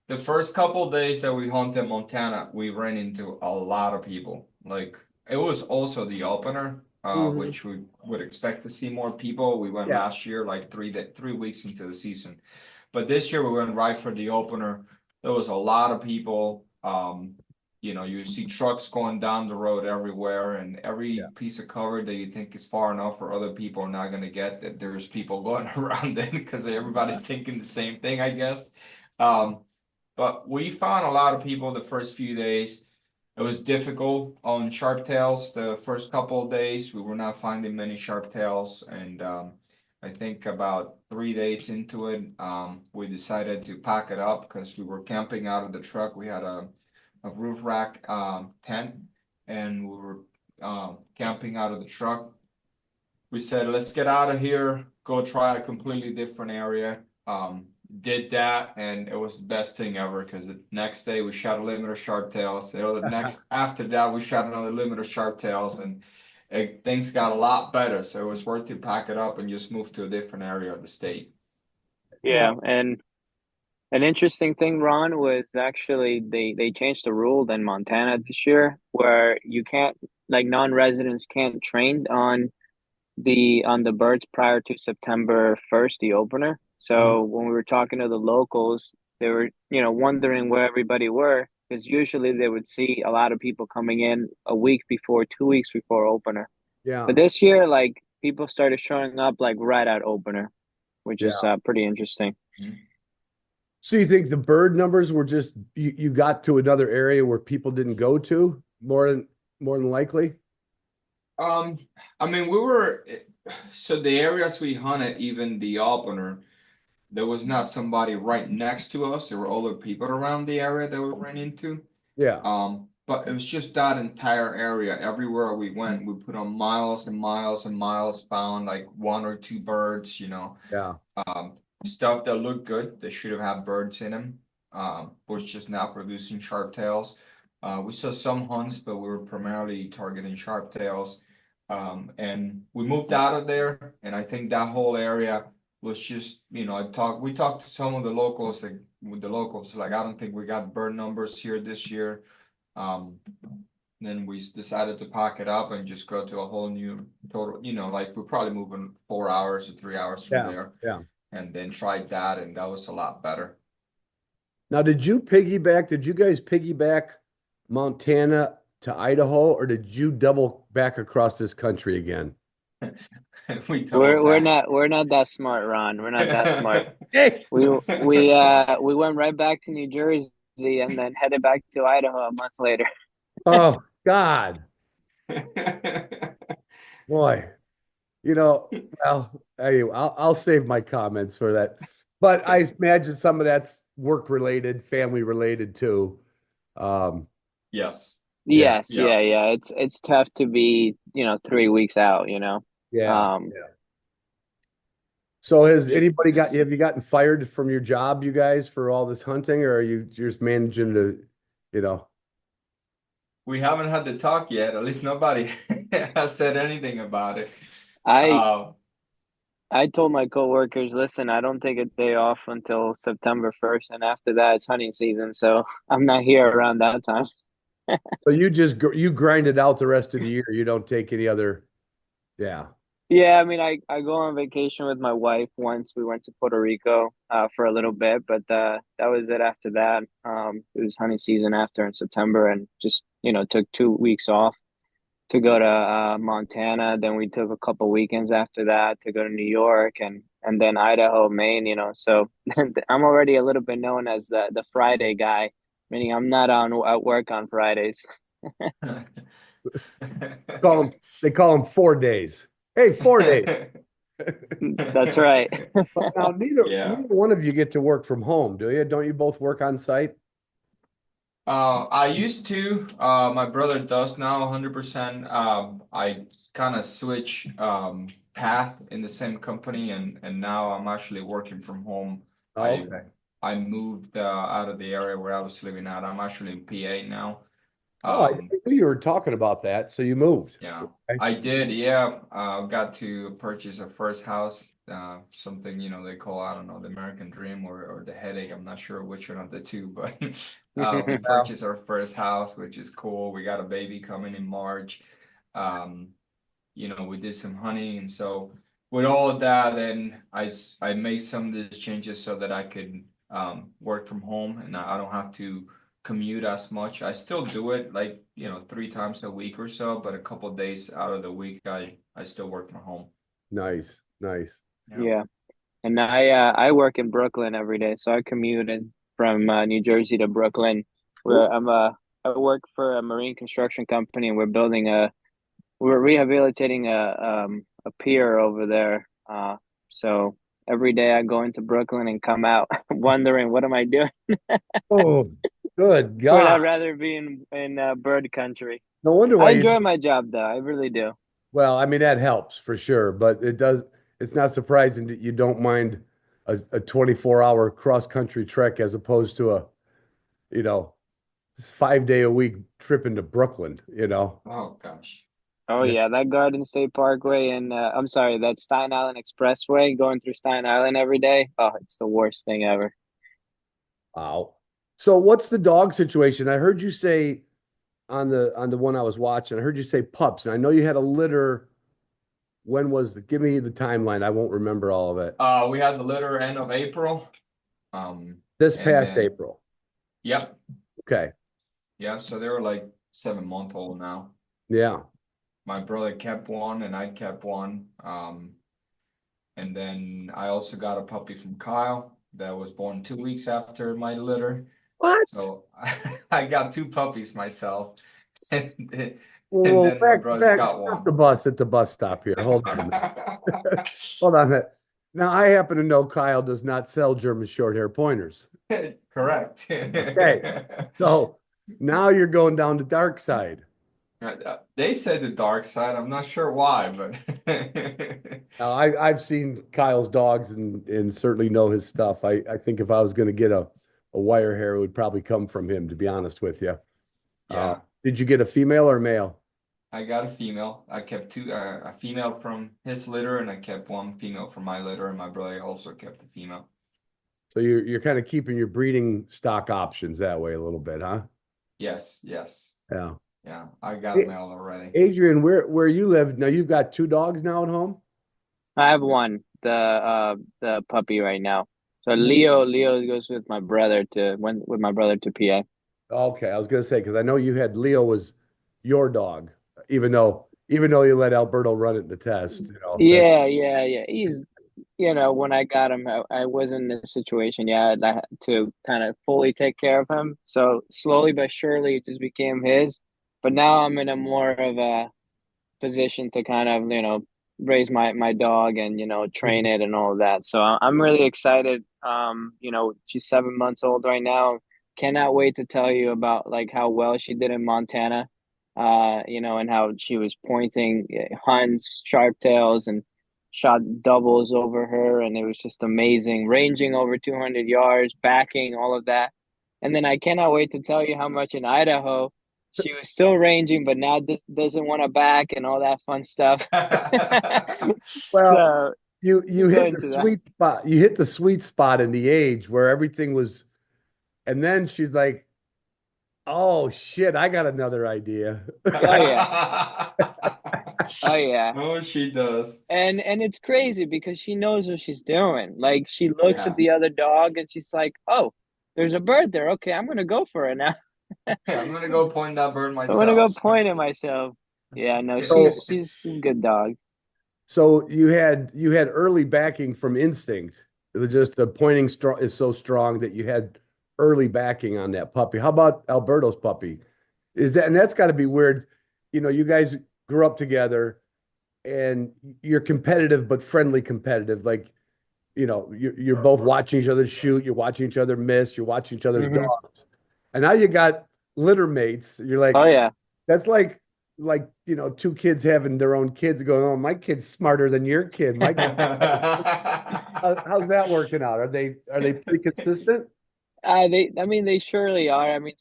the first couple days that we hunted Montana, we ran into a lot of people. Like it was also the opener, Mhm. which we would expect to see more people. We went Yeah. last year, like 3 weeks into the season. But this year we went right for the opener. There was a lot of people. You see trucks going down the road everywhere, and every Yeah. piece of cover that you think is far enough for other people are not going to get, that there's people going around it because everybody's thinking the same thing, I guess. Um, but we found a lot of people the first few days. It was difficult on sharp tails the first couple of days. We were not finding many sharp tails, and I think about 3 days into it, we decided to pack it up because we were camping out of the truck. We had a roof rack tent, and we were camping out of the truck. We said, let's get out of here, go try a completely different area. Did that, and it was the best thing ever because the next day we shot a limit of sharp tails. The next after that we shot another limit of sharp tails, and things got a lot better. So it was worth to pack it up and just move to a different area of the state. Yeah, and an interesting thing, Ron, was actually they changed the rule in Montana this year where you can't like non-residents can't train on the birds prior to September 1st, the opener. So when we were talking to the locals, they were, wondering where everybody were because usually they would see a lot of people coming in a week before, 2 weeks before opener. Yeah. But this year, like people started showing up like right at opener, which is Yeah. pretty interesting. So you think the bird numbers were just you got to another area where people didn't go to more than likely? I mean, so the areas we hunted, even the opener, there was not somebody right next to us. There were other people around the area that we ran into. Yeah. But it was just that entire area. Everywhere we went, we put on miles and miles and miles, found like one or two birds, Yeah. stuff that looked good. They should have had birds in them. Was just not producing sharp tails. We saw some hunts, but we were primarily targeting sharp tails. And we moved out of there, and I think that whole area was just, we talked to some of the locals, like I don't think we got bird numbers here this year. Then we decided to pack it up and just go to a whole new total, like we're probably moving 4 hours or 3 hours from there. Yeah. And then tried that, and that was a lot better. Now, did you guys piggyback Montana to Idaho, or did you double back across this country again? We're not that smart, Ron. We're not that smart. Hey. We went right back to New Jersey and then headed back to Idaho a month later. Oh God. Boy. Well, anyway, I'll save my comments for that. But I imagine some of that's work related, family related too. Yes. Yes, Yeah. yeah. It's tough to be, 3 weeks out, Yeah. Yeah. So have you gotten fired from your job, you guys, for all this hunting, or are you just managing to? We haven't had the talk yet. At least nobody has said anything about it. I told my coworkers, listen, I don't take a day off until September 1st, and after that it's hunting season, so I'm not here around that time. So you grind it out the rest of the year. You don't take any other. Yeah. Yeah, I mean, I go on vacation with my wife once. We went to Puerto Rico for a little bit, but that was it after that. It was hunting season after in September, and just, took 2 weeks off to go to Montana. Then we took a couple weekends after that to go to New York and then Idaho, Maine, So I'm already a little bit known as the Friday guy, meaning I'm not at work on Fridays. They call them 4 days. Hey, 4 days. That's right. Now, neither one of you get to work from home, do you? Don't you both work on site? I used to. My brother does now 100%. I kind of switch path in the same company, and now I'm actually working from home. Oh, okay. I moved out of the area where I was living at. I'm actually in PA now. I knew you were talking about that, so you moved. Yeah, Okay. I did. Yeah, got to purchase a first house. Something they call, I don't know, the American dream or the headache. I'm not sure which one of the two, but we purchased our first house, which is cool. We got a baby coming in March. We did some hunting, and so with all of that, then I made some of these changes so that I could work from home, and I don't have to commute as much. I still do it like 3 times a week or so, but a couple of days out of the week I still work from home. Nice. Yeah. And I work in Brooklyn every day, so I commuted from New Jersey to Brooklyn. I work for a marine construction company, and we're rehabilitating a pier over there. So every day I go into Brooklyn and come out wondering, what am I doing? Oh, good Would God. I rather be in bird country? No wonder why I enjoy my job, though. I really do. Well, I mean, that helps for sure, but it's not surprising that you don't mind a 24-hour cross-country trek as opposed to a, 5-day-a-week trip into Brooklyn. Oh gosh. Oh yeah, that Garden State Parkway and I'm sorry, that Staten Island Expressway going through Staten Island every day. Oh, it's the worst thing ever. Wow. So what's the dog situation? I heard you say on the one I was watching. I heard you say pups, and I know you had a litter. When was give me the timeline. I won't remember all of it. We had the litter end of April. This And past then, April. yep, Okay. yeah. So they were like 7 month old now. Yeah. My brother kept one, and I kept one. And then I also got a puppy from Kyle that was born 2 weeks after my litter. What? So I got two puppies myself. And Well, then my brother's got stop one. the bus at the bus stop here. Hold on a minute. Hold on a minute. Now, I happen to know Kyle does not sell German short hair pointers. Correct. Okay. So now you're going down the dark side. They said the dark side. I'm not sure why, but Now, I've seen Kyle's dogs and certainly know his stuff. I think if I was going to get a wire hair, it would probably come from him, to be honest with you. yeah, Did you get a female or male? I got a female. I kept two, a female from his litter, and I kept one female from my litter, and my brother also kept a female. So you're kind of keeping your breeding stock options that way a little bit, huh? Yes, yes, Yeah. yeah. I got a male already. Adrian, where you live now, you've got two dogs now at home? I have one, the puppy right now. So Leo goes with my brother with my brother to PA. Okay, I was gonna say because I know you had Leo was your dog, even though you let Alberto run it in the test, Yeah. He's, when I got him, I wasn't in a situation yet. I had to kind of fully take care of him. So slowly but surely, it just became his. But now I'm in a more of a position to kind of, raise my dog and, train it and all of that. So I'm really excited. She's 7 months old right now. Cannot wait to tell you about like how well she did in Montana. And how she was pointing hunts, sharp tails, and shot doubles over her, and it was just amazing. Ranging over 200 yards, backing, all of that. And then I cannot wait to tell you how much in Idaho she was still ranging, but now doesn't want to back and all that fun stuff. Well, So you we'll go hit the into that. sweet spot. You hit the sweet spot in the age where everything was, and then she's like, "Oh shit, I got another idea." Oh yeah. Oh yeah. Oh, she does. And it's crazy because she knows what she's doing. Like she looks Yeah. at the other dog and she's like, "Oh, there's a bird there. Okay, I'm gonna go for it now. I'm gonna go point that bird I'm gonna go myself. point at myself." Yeah, no, So, she's a good dog. so you had early backing from instinct. Just the pointing is so strong that you had early backing on that puppy. How about Alberto's puppy? And that's got to be weird. You guys grew up together and you're competitive but friendly competitive. Like, you're both watching each other shoot, you're watching each other miss, you're watching each other's Hmm. dogs. And now you got litter mates. You're like, Oh yeah. that's like two kids having their own kids going, "Oh, my kid's smarter than your kid." How's that working out? Are they pretty consistent? They surely are. I mean,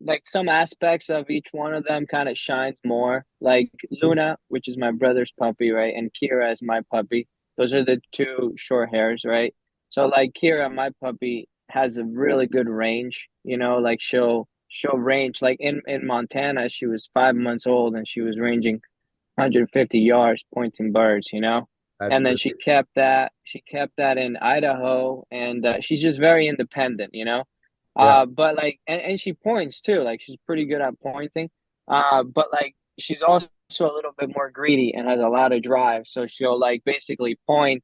like some aspects of each one of them kind of shines more. Like Luna, which is my brother's puppy, right? And Kira is my puppy. Those are the two short hairs, right? So like Kira, my puppy, has a really good range, like she'll range like in Montana, she was 5 months old and she was ranging 150 yards pointing birds. That's And then good. she kept that in Idaho, and she's just very independent. Yeah. But like, and she points too, like she's pretty good at pointing. But like she's also a little bit more greedy and has a lot of drive, so she'll like basically point,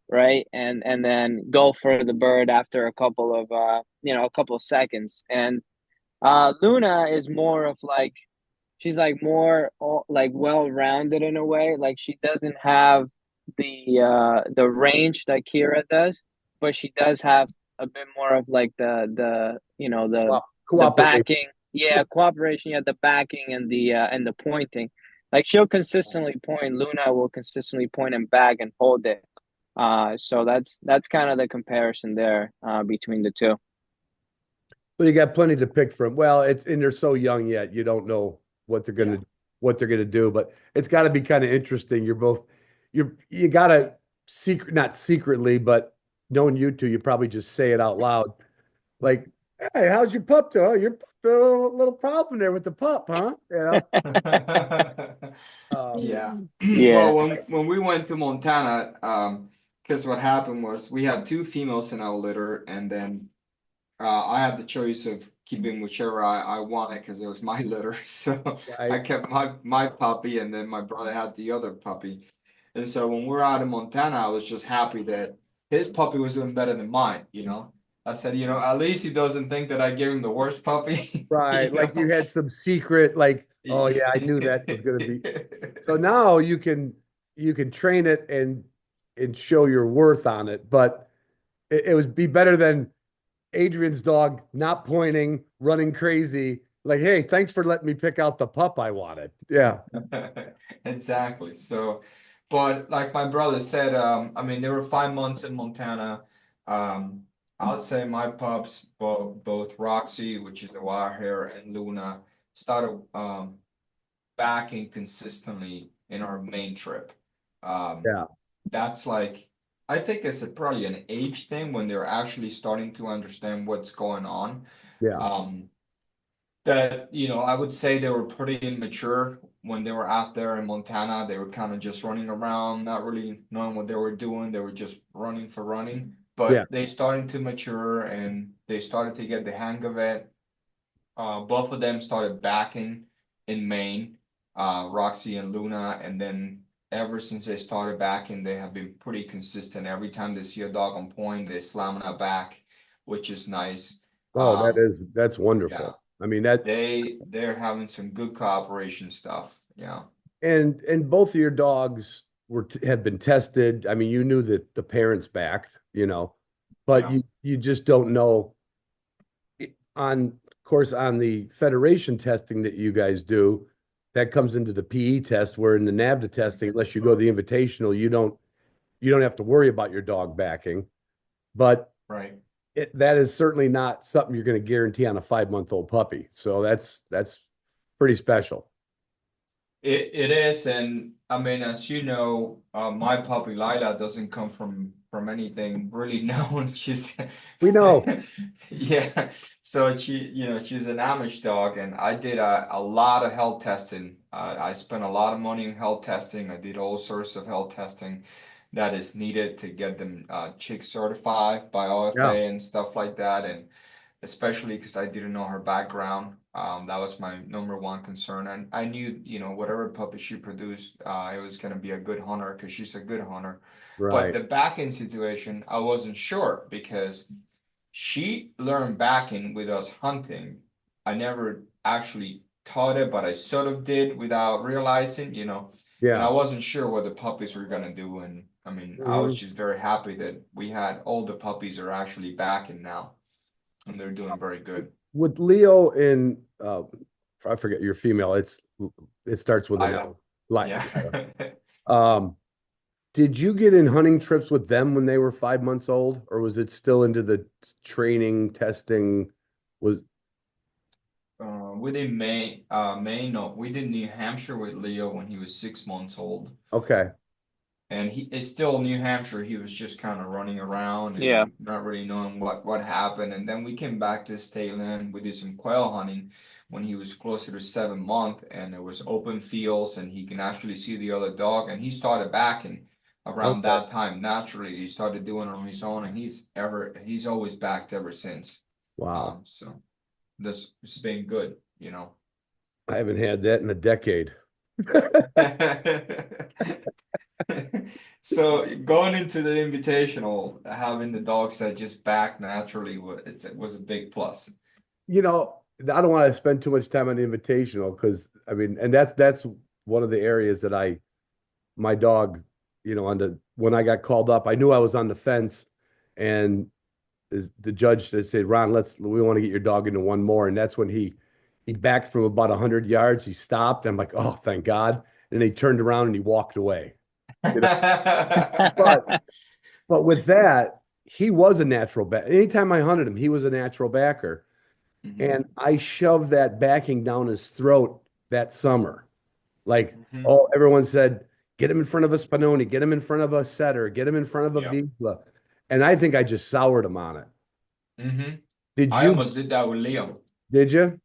right, and then go for the bird after a couple of seconds. And Luna is more of like, she's like more like well-rounded in a way. Like she doesn't have the range that Kira does, but she does have a bit more of like the Cooperate. backing. Yeah, cooperation. Yeah, the backing and the pointing. Like she'll consistently point. Luna will consistently point and back and hold it. So that's kind of the comparison there between the two. Well, you got plenty to pick from. Well, and they're so young yet, you don't know what they're Yeah. gonna do, but it's got to be kind of interesting. You gotta not secretly, but knowing you two, you probably just say it out loud, like, "Hey, how's your pup doing? Oh, your little problem there with the pup, huh? Yeah. Yeah. Yeah. Well, when we went to Montana, because what happened was we had two females in our litter, and then I had the choice of keeping whichever I wanted because it was my litter. So I Right. kept my puppy, and then my brother had the other puppy. And so when we were out in Montana, I was just happy that his puppy was doing better than mine, you know. I said, you know, at least he doesn't think that I gave him the worst puppy, Right. you Like know. you had some secret, like, oh yeah, I knew that was gonna be. So now you can train it and show your worth on it, but it would be better than Adrian's dog not pointing, running crazy. Like, hey, thanks for letting me pick out the pup I wanted. Yeah. Exactly. So, but like my brother said, I mean, there were 5 months in Montana. Um, I'll say my pups, both Roxy, which is the wire hair, and Luna, started backing consistently in our main trip. Um, Yeah. that's like, I think it's probably an age thing when they're actually starting to understand what's going on. Yeah. Um, that, you know, I would say they were pretty immature when they were out there in Montana. They were kind of just running around, not really knowing what they were doing. They were just running for running. Yeah. But they started to mature and they started to get the hang of it. Both of them started backing in Maine, Roxy and Luna, and then ever since they started backing, they have been pretty consistent. Every time they see a dog on point, they slam on a back, which is nice. Oh, Um, that's yeah. wonderful. I mean that They're having some good cooperation stuff. Yeah. and both of your dogs have been tested. I mean, you knew that the parents backed, but Yeah. you just don't know on of course on the federation testing that you guys do, that comes into the PE test, where in the NAVDA testing, unless you go the invitational, you don't have to worry about your dog backing. But Right. that is certainly not something you're going to guarantee on a 5-month-old puppy. So that's pretty special. It is, and I mean, as you know, my puppy Lila doesn't come from anything really known. She's We know. yeah. So she's an Amish dog, and I did a lot of health testing. I spent a lot of money in health testing. I did all sorts of health testing that is needed to get them chick certified by Yeah. OFA and stuff like that, and especially because I didn't know her background. That was my number one concern. And I knew, you know, whatever puppy she produced, it was going to be a good hunter because she's a good hunter. But Right. the backing situation, I wasn't sure because she learned backing with us hunting. I never actually taught it, but I sort of did without realizing, you know, and I Yeah. wasn't sure what the puppies were going to do. And I mean, I was Mhm. just very happy that we had all the puppies are actually backing now and they're doing very good. With Leo and I forget your female. It starts with an Lila, L. Like, yeah. um, did you get in hunting trips with them when they were 5 months old, or was it still into the training testing? Was We did Maine, no, we did New Hampshire with Leo when he was 6 months old. okay. And it's still New Hampshire. He was just kind of running around Yeah. and not really knowing what happened. And then we came back to his tail end. We did some quail hunting when he was closer to 7 months, and there was open fields, and he can actually see the other dog. And he started backing around Okay. that time. Naturally, he started doing it on his own, and he's always backed ever since. Wow. So this has been good, you know. I haven't had that in a decade. So going into the invitational, having the dogs that just back naturally it was a big plus. I don't want to spend too much time on the invitational because I mean, and that's one of the areas that my dog, when I got called up, I knew I was on the fence, and the judge that said, Ron, we want to get your dog into one more, and that's when he backed from about 100 yards. He stopped. I'm like, oh, thank God. And he turned around and he walked away. You know, but but with that, he was a natural back. Anytime I hunted him, he was a natural backer. Mhm, And I shoved that backing down his throat that summer. Like, mhm. oh, everyone said, get him in front of a Spinoni, get him in front of a setter, get him in front of a Yeah. Vizsla. And I think I just soured him on it. Hmm. Did I you? almost did that with Leo. Did you?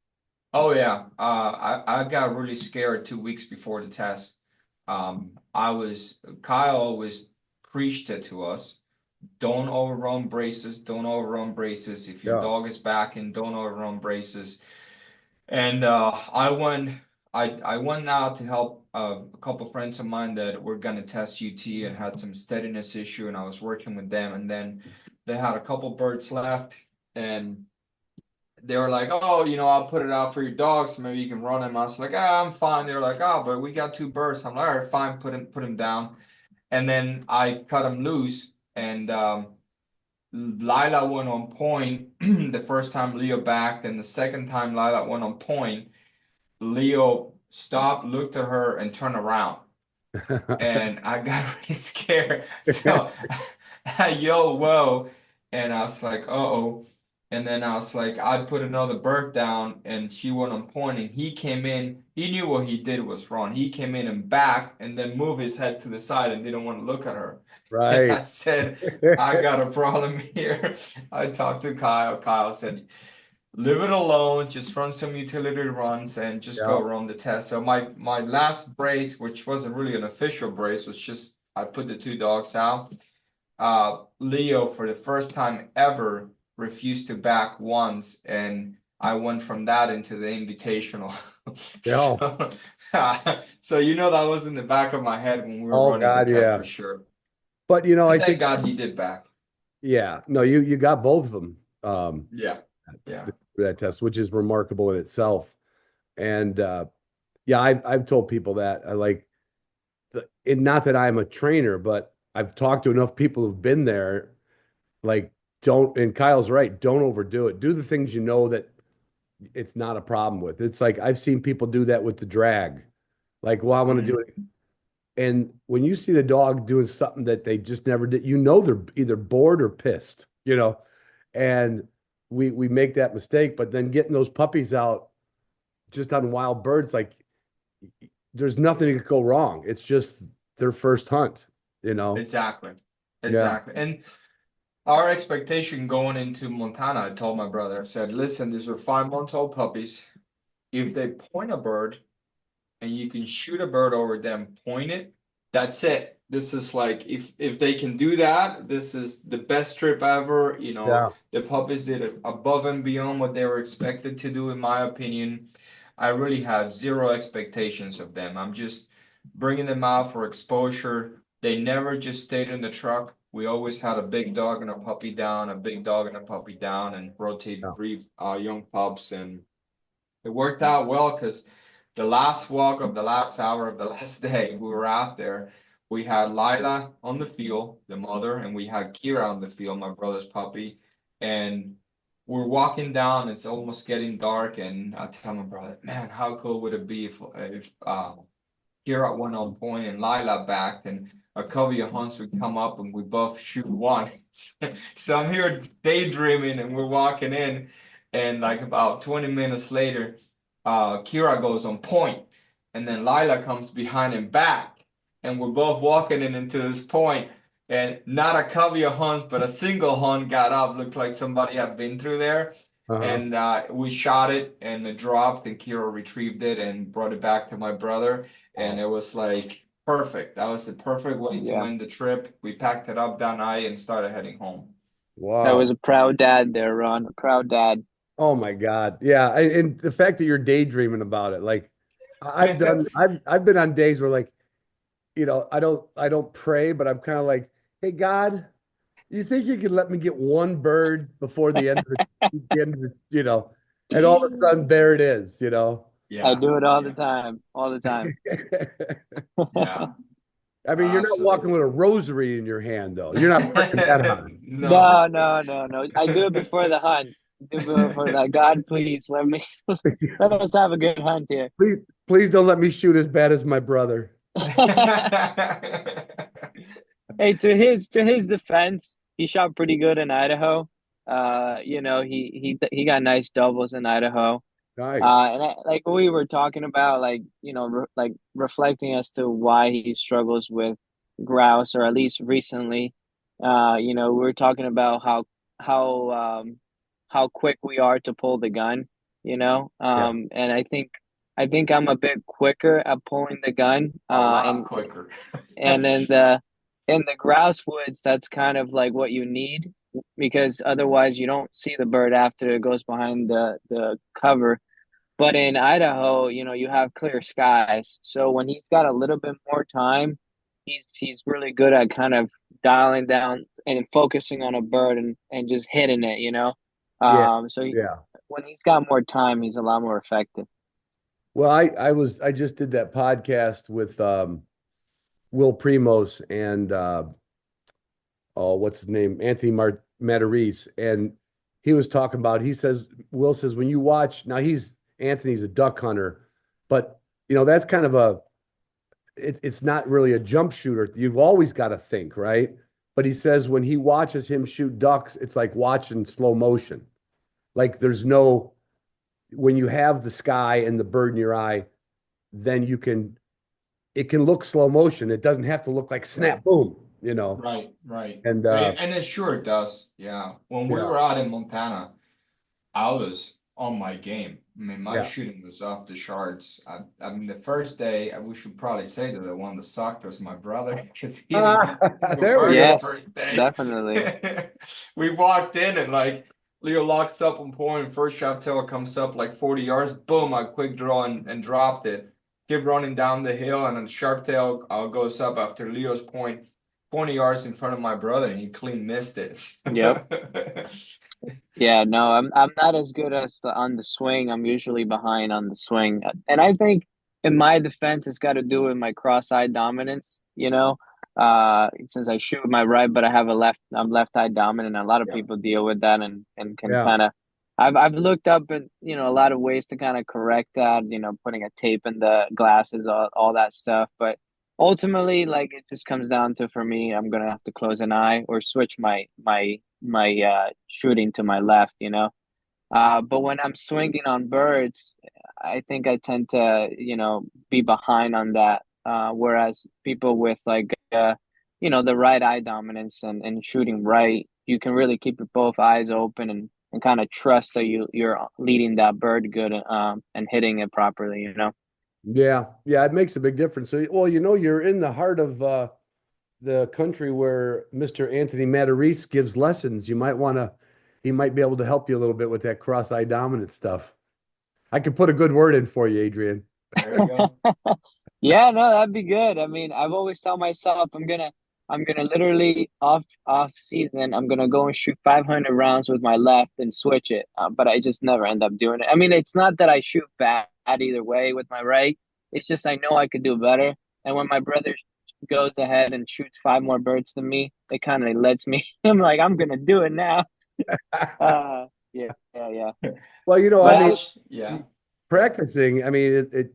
Oh yeah. I got really scared 2 weeks before the test. Kyle always preached it to us. Don't overrun braces, don't overrun braces. If your Yeah. dog is backing, don't overrun braces. And I went out to help a couple friends of mine that were gonna test UT and had some steadiness issue, and I was working with them. And then they had a couple birds left, and they were like, "Oh, I'll put it out for your dog, so maybe you can run him." I was like, "Ah, I'm fine." They were like, "Oh, but we got two birds." I'm like, "All right, fine, put him down." And then I cut him loose, and Lila went on point the first time Leo backed, and the second time Lila went on point, Leo stopped, looked at her, and turned around. And I got really scared. So I yelled, "Whoa!" And I was like, "Uh-oh." And then I was like, I'd put another bird down, and she went on point, and he came in. He knew what he did was wrong. He came in and back and then moved his head to the side and didn't want to look at her. And Right. I said, I got a problem here. I talked to Kyle. Kyle said, leave it alone, just run some utility runs and just go Yeah. run the test. So my last brace, which wasn't really an official brace, was just I put the two dogs out. Leo, for the first time ever, refused to back once, and I went from that into the invitational. Yeah. So, so that was in the back of my head when we were Oh running the God, test yeah. for sure. But And I thank think, God he did back. yeah, no, you got both of them. Yeah, yeah. That test, which is remarkable in itself. And yeah, I've told people that I like, and not that I'm a trainer, but I've talked to enough people who've been there. Like, don't, and Kyle's right, don't overdo it. Do the things you know that it's not a problem with. It's like I've seen people do that with the drag. Like, well, I want to Mhm. do it. And when you see the dog doing something that they just never did, they're either bored or pissed, And we make that mistake, but then getting those puppies out just on wild birds, like there's nothing that could go wrong. It's just their first hunt. Exactly. Yeah. Exactly. And our expectation going into Montana, I told my brother, I said, listen, these are 5 months old puppies. If they point a bird and you can shoot a bird over them, point it, that's it. This is like if they can do that, this is the best trip ever. Yeah. The puppies did it above and beyond what they were expected to do, in my opinion. I really have zero expectations of them. I'm just bringing them out for exposure. They never just stayed in the truck. We always had a big dog and a puppy down, a big dog and a puppy down, and rotate Yeah. three young pups. And it worked out well because the last walk of the last hour of the last day, we were out there. We had Lila on the field, the mother, and we had Kira on the field, my brother's puppy. And we're walking down, it's almost getting dark, and I tell my brother, man, how cool would it be if Kira went on point and Lila backed, and a couple of hunts would come up and we both shoot one. So I'm here daydreaming and we're walking in, and like about 20 minutes later, Kira goes on point, and then Lila comes behind him back, and we're both walking in into this point, and not a covey of hunts, but a single hunt got up, looked like somebody had been through there, Uh-huh. and we shot it, and it dropped, and Kira retrieved it and brought it back to my brother, and Wow. it was like perfect. That was the perfect way to Yeah, end the trip. We packed it up that night and started heading home. that Wow. was a proud dad there, Ron. A proud dad. Oh my God. Yeah. And the fact that you're daydreaming about it, like I've been on days where like, I don't pray, but I'm kind of like, hey God, you think you could let me get one bird before the end of and all of a sudden there it is. I Yeah, do it all the yeah, time, all the time. yeah, I mean, you're not walking with absolutely. a rosary in your hand though. You're not working that hard. No. No, no, no, no. I do it before the hunt. Do it before that. God, please let me let us have a good hunt here. Please, please don't let me shoot as bad as my brother. Hey, to his defense, he shot pretty good in Idaho. He got nice doubles in Idaho. Nice. Like we were talking about, like like reflecting as to why he struggles with grouse, or at least recently. We were talking about how how quick we are to pull the gun. you know. Yeah. And I think I'm a bit quicker at pulling the gun. A lot And quicker. and in the grouse woods, that's kind of like what you need because otherwise you don't see the bird after it goes behind the cover. But in Idaho, you know, you have clear skies. So when he's got a little bit more time, he's really good at kind of dialing down and focusing on a bird and just hitting it, you know. Yeah. So Yeah. when he's got more time, he's a lot more effective. Well, I just did that podcast with Will Primos and oh, what's his name? Anthony Matarese. And he was talking about, Will says, when you watch, now Anthony's a duck hunter, but that's kind of it's not really a jump shooter. You've always got to think, right? But he says when he watches him shoot ducks, it's like watching slow motion. Like when you have the sky and the bird in your eye, then it can look slow motion. It doesn't have to look like snap, boom, Right, right. And And it sure does. Yeah. When we yeah, were out in Montana, I was on my game. I mean, my yeah. shooting was off the charts. I mean, the first day, we should probably say that the one that sucked was my brother because he didn't get a There we bird go. the Yes, first day. definitely. We walked in and like Leo locks up on point, first shot tail comes up like 40 yards, boom, I quick draw and dropped it. Keep running down the hill and then sharp tail goes up after Leo's point, 20 yards in front of my brother and he clean missed it. Yep. Yeah, no, I'm not as good as on the swing. I'm usually behind on the swing. And I think in my defense it's got to do with my cross-eye dominance, you know. Since I shoot with my right, but I'm left-eye dominant. A lot of Yeah. people deal with that and can Yeah. kind of I've looked up at, a lot of ways to kind of correct that, putting a tape in the glasses, all that stuff. But ultimately, like it just comes down to for me, I'm gonna have to close an eye or switch my shooting to my left, you know. But when I'm swinging on birds, I think I tend to, be behind on that. Whereas people with like, the right eye dominance and shooting right, you can really keep both eyes open and kind of trust that you're leading that bird good, and hitting it properly, you know. Yeah, yeah, it makes a big difference. So, well, you're in the heart of the country where Mr. Anthony Matarese gives lessons. He might be able to help you a little bit with that cross-eye dominant stuff. I could put a good word in for you, Adrian. There you go. Yeah, no, that'd be good. I mean, I've always told myself I'm gonna literally off season, I'm gonna go and shoot 500 rounds with my left and switch it. But I just never end up doing it. I mean, it's not that I shoot bad either way with my right. It's just I know I could do better. And when my brother goes ahead and shoots five more birds than me, it kind of lets me. I'm like, I'm gonna do it now. Yeah, yeah, yeah. Well, I mean, Well, yeah. practicing, I mean,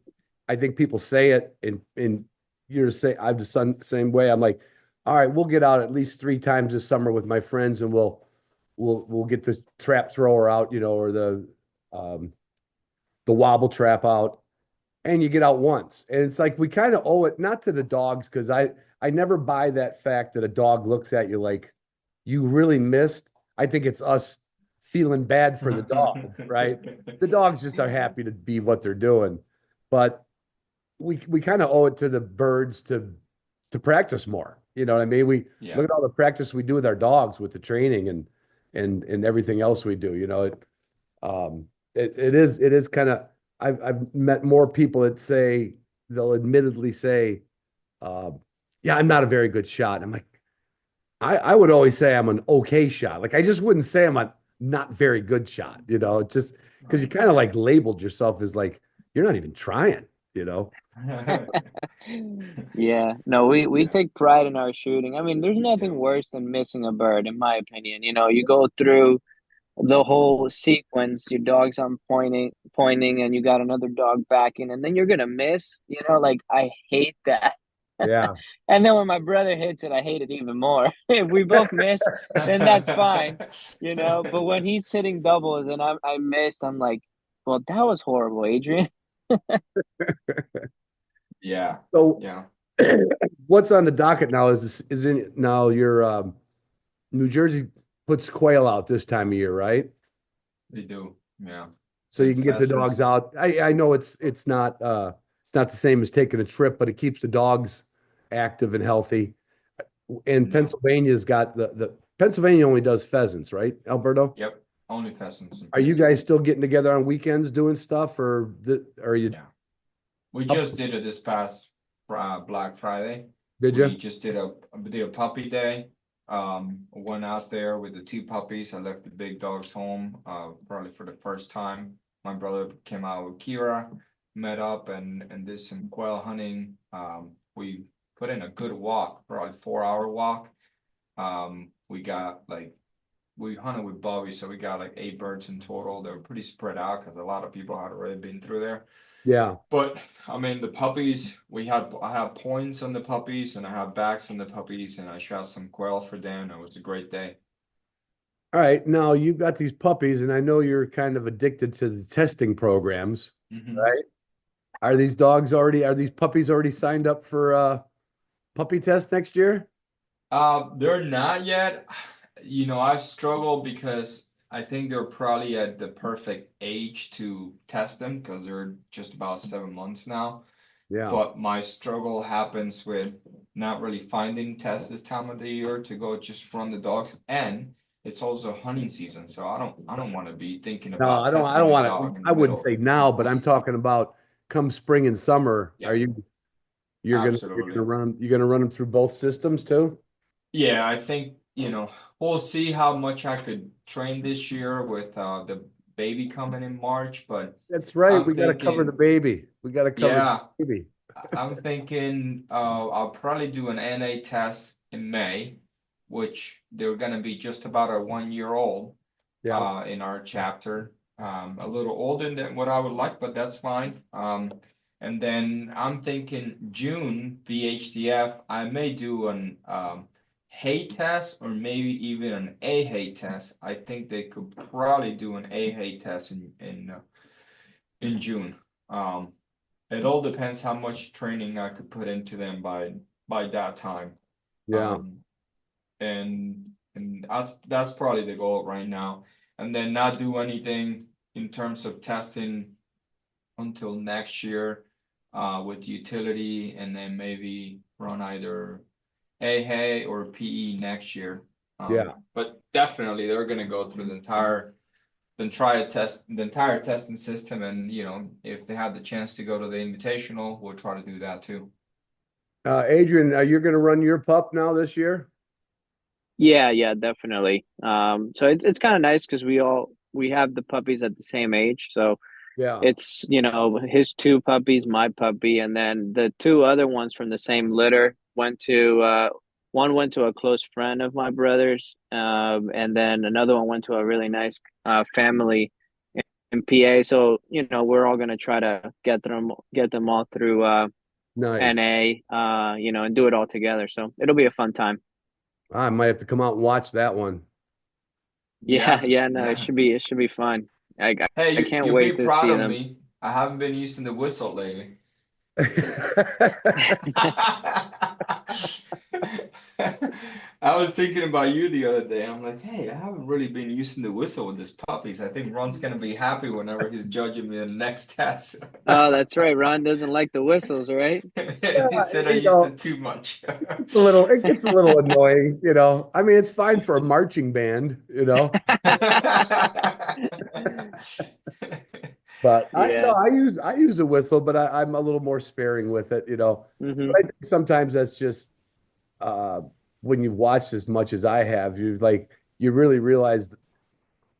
I think people say it in you're say I'm the same way. I'm like, all right, we'll get out at least 3 times this summer with my friends and we'll get the trap thrower out, or the wobble trap out, and you get out once. And it's like we kind of owe it not to the dogs, because I never buy that fact that a dog looks at you like you really missed. I think it's us feeling bad for the dog, right? The dogs just are happy to be what they're doing. But we kind of owe it to the birds to practice more. You know what I mean? We Yeah. look at all the practice we do with our dogs, with the training and everything else we do. It is kind of, I've met more people that say, they'll admittedly say, yeah, I'm not a very good shot. And I'm like, I would always say I'm an okay shot. Like I just wouldn't say I'm a not very good shot, just because you kind of like labeled yourself as like, you're not even trying, Yeah, no, we Yeah. take pride in our shooting. I mean, there's nothing worse than missing a bird, in my opinion. You go through the whole sequence, your dog's on pointing, and you got another dog backing, and then you're gonna miss. Like I hate that. Yeah. And then when my brother hits it, I hate it even more. If we both miss, then that's fine, But when he's hitting doubles and I missed, I'm like, well, that was horrible, Adrian. Yeah. So Yeah. what's on the docket now is in now your New Jersey puts quail out this time of year, right? They do. Yeah. So you and can get the dogs pheasants. out. I know it's not the same as taking a trip, but it keeps the dogs active and healthy. And Yeah. Pennsylvania's got the Pennsylvania only does pheasants, right, Alberto? Yep, only pheasants. Are you guys still getting together on weekends doing stuff, or are you? Yeah. We Up, just did it this past Black Friday. did We you? just did a puppy day. Went out there with the two puppies. I left the big dogs home, probably for the first time. My brother came out with Kira, met up and did some quail hunting. We put in a good walk, probably 4 hour walk. We got like we hunted with Bobby, so we got like 8 birds in total. They were pretty spread out because a lot of people had already been through there. Yeah. But I mean, the puppies, I have points on the puppies and I have backs on the puppies, and I shot some quail for them. It was a great day. All right. Now you've got these puppies, and I know you're kind of addicted to the testing programs, Mhm. right? Are these puppies already signed up for puppy test next year? They're not yet. You know, I've struggled because I think they're probably at the perfect age to test them because they're just about 7 months now. Yeah. But my struggle happens with not really finding tests this time of the year to go just run the dogs, and it's also hunting season, so I don't want to be thinking No, about I testing don't a want to. dog in the I wouldn't middle say of now, hunting but I'm season. talking about come spring and summer. Yeah, You're absolutely. gonna run them through both systems too? Yeah, I think, we'll see how much I could train this year with the baby coming in March, but That's right. I'm We got to cover the thinking, baby. We got to cover the yeah, baby. I'm thinking I'll probably do an NA test in May, which they're gonna be just about a 1 year old Yeah. in our chapter. A little older than what I would like, but that's fine. And then I'm thinking June VHDF, I may do an hay test or maybe even an A hay test. I think they could probably do an A hay test in June. It all depends how much training I could put into them by that time. Yeah. Um, and that's probably the goal right now. And then not do anything in terms of testing until next year with utility, and then maybe run either hay or PE next year. Yeah. But definitely they're gonna go through the entire testing system, and if they have the chance to go to the invitational, we'll try to do that too. Adrian, are you going to run your pup now this year? Yeah, definitely. So it's kind of nice because we have the puppies at the same age. So Yeah. it's, his two puppies, my puppy, and then the two other ones from the same litter one went to a close friend of my brother's, and then another one went to a really nice family in PA. So, we're all gonna try to get them all through Nice. NA, and do it all together. So it'll be a fun time. I might have to come out and watch that one. Yeah, Yeah, yeah, no, it yeah. should be fun. Hey, I can't you'll be wait to proud see of them. me. I haven't been using the whistle lately. I was thinking about you the other day. I'm like, hey, I haven't really been using the whistle with this puppies. I think Ron's gonna be happy whenever he's judging me in the next test. Oh, that's right. Ron doesn't like the whistles, right? He said I You used know, it too much. it gets a little annoying, I mean, it's fine for a marching band. But Yeah. I use a whistle, but I'm a little more sparing with it. Hmm. But I think sometimes that's just uh, when you've watched as much as I have, you really realize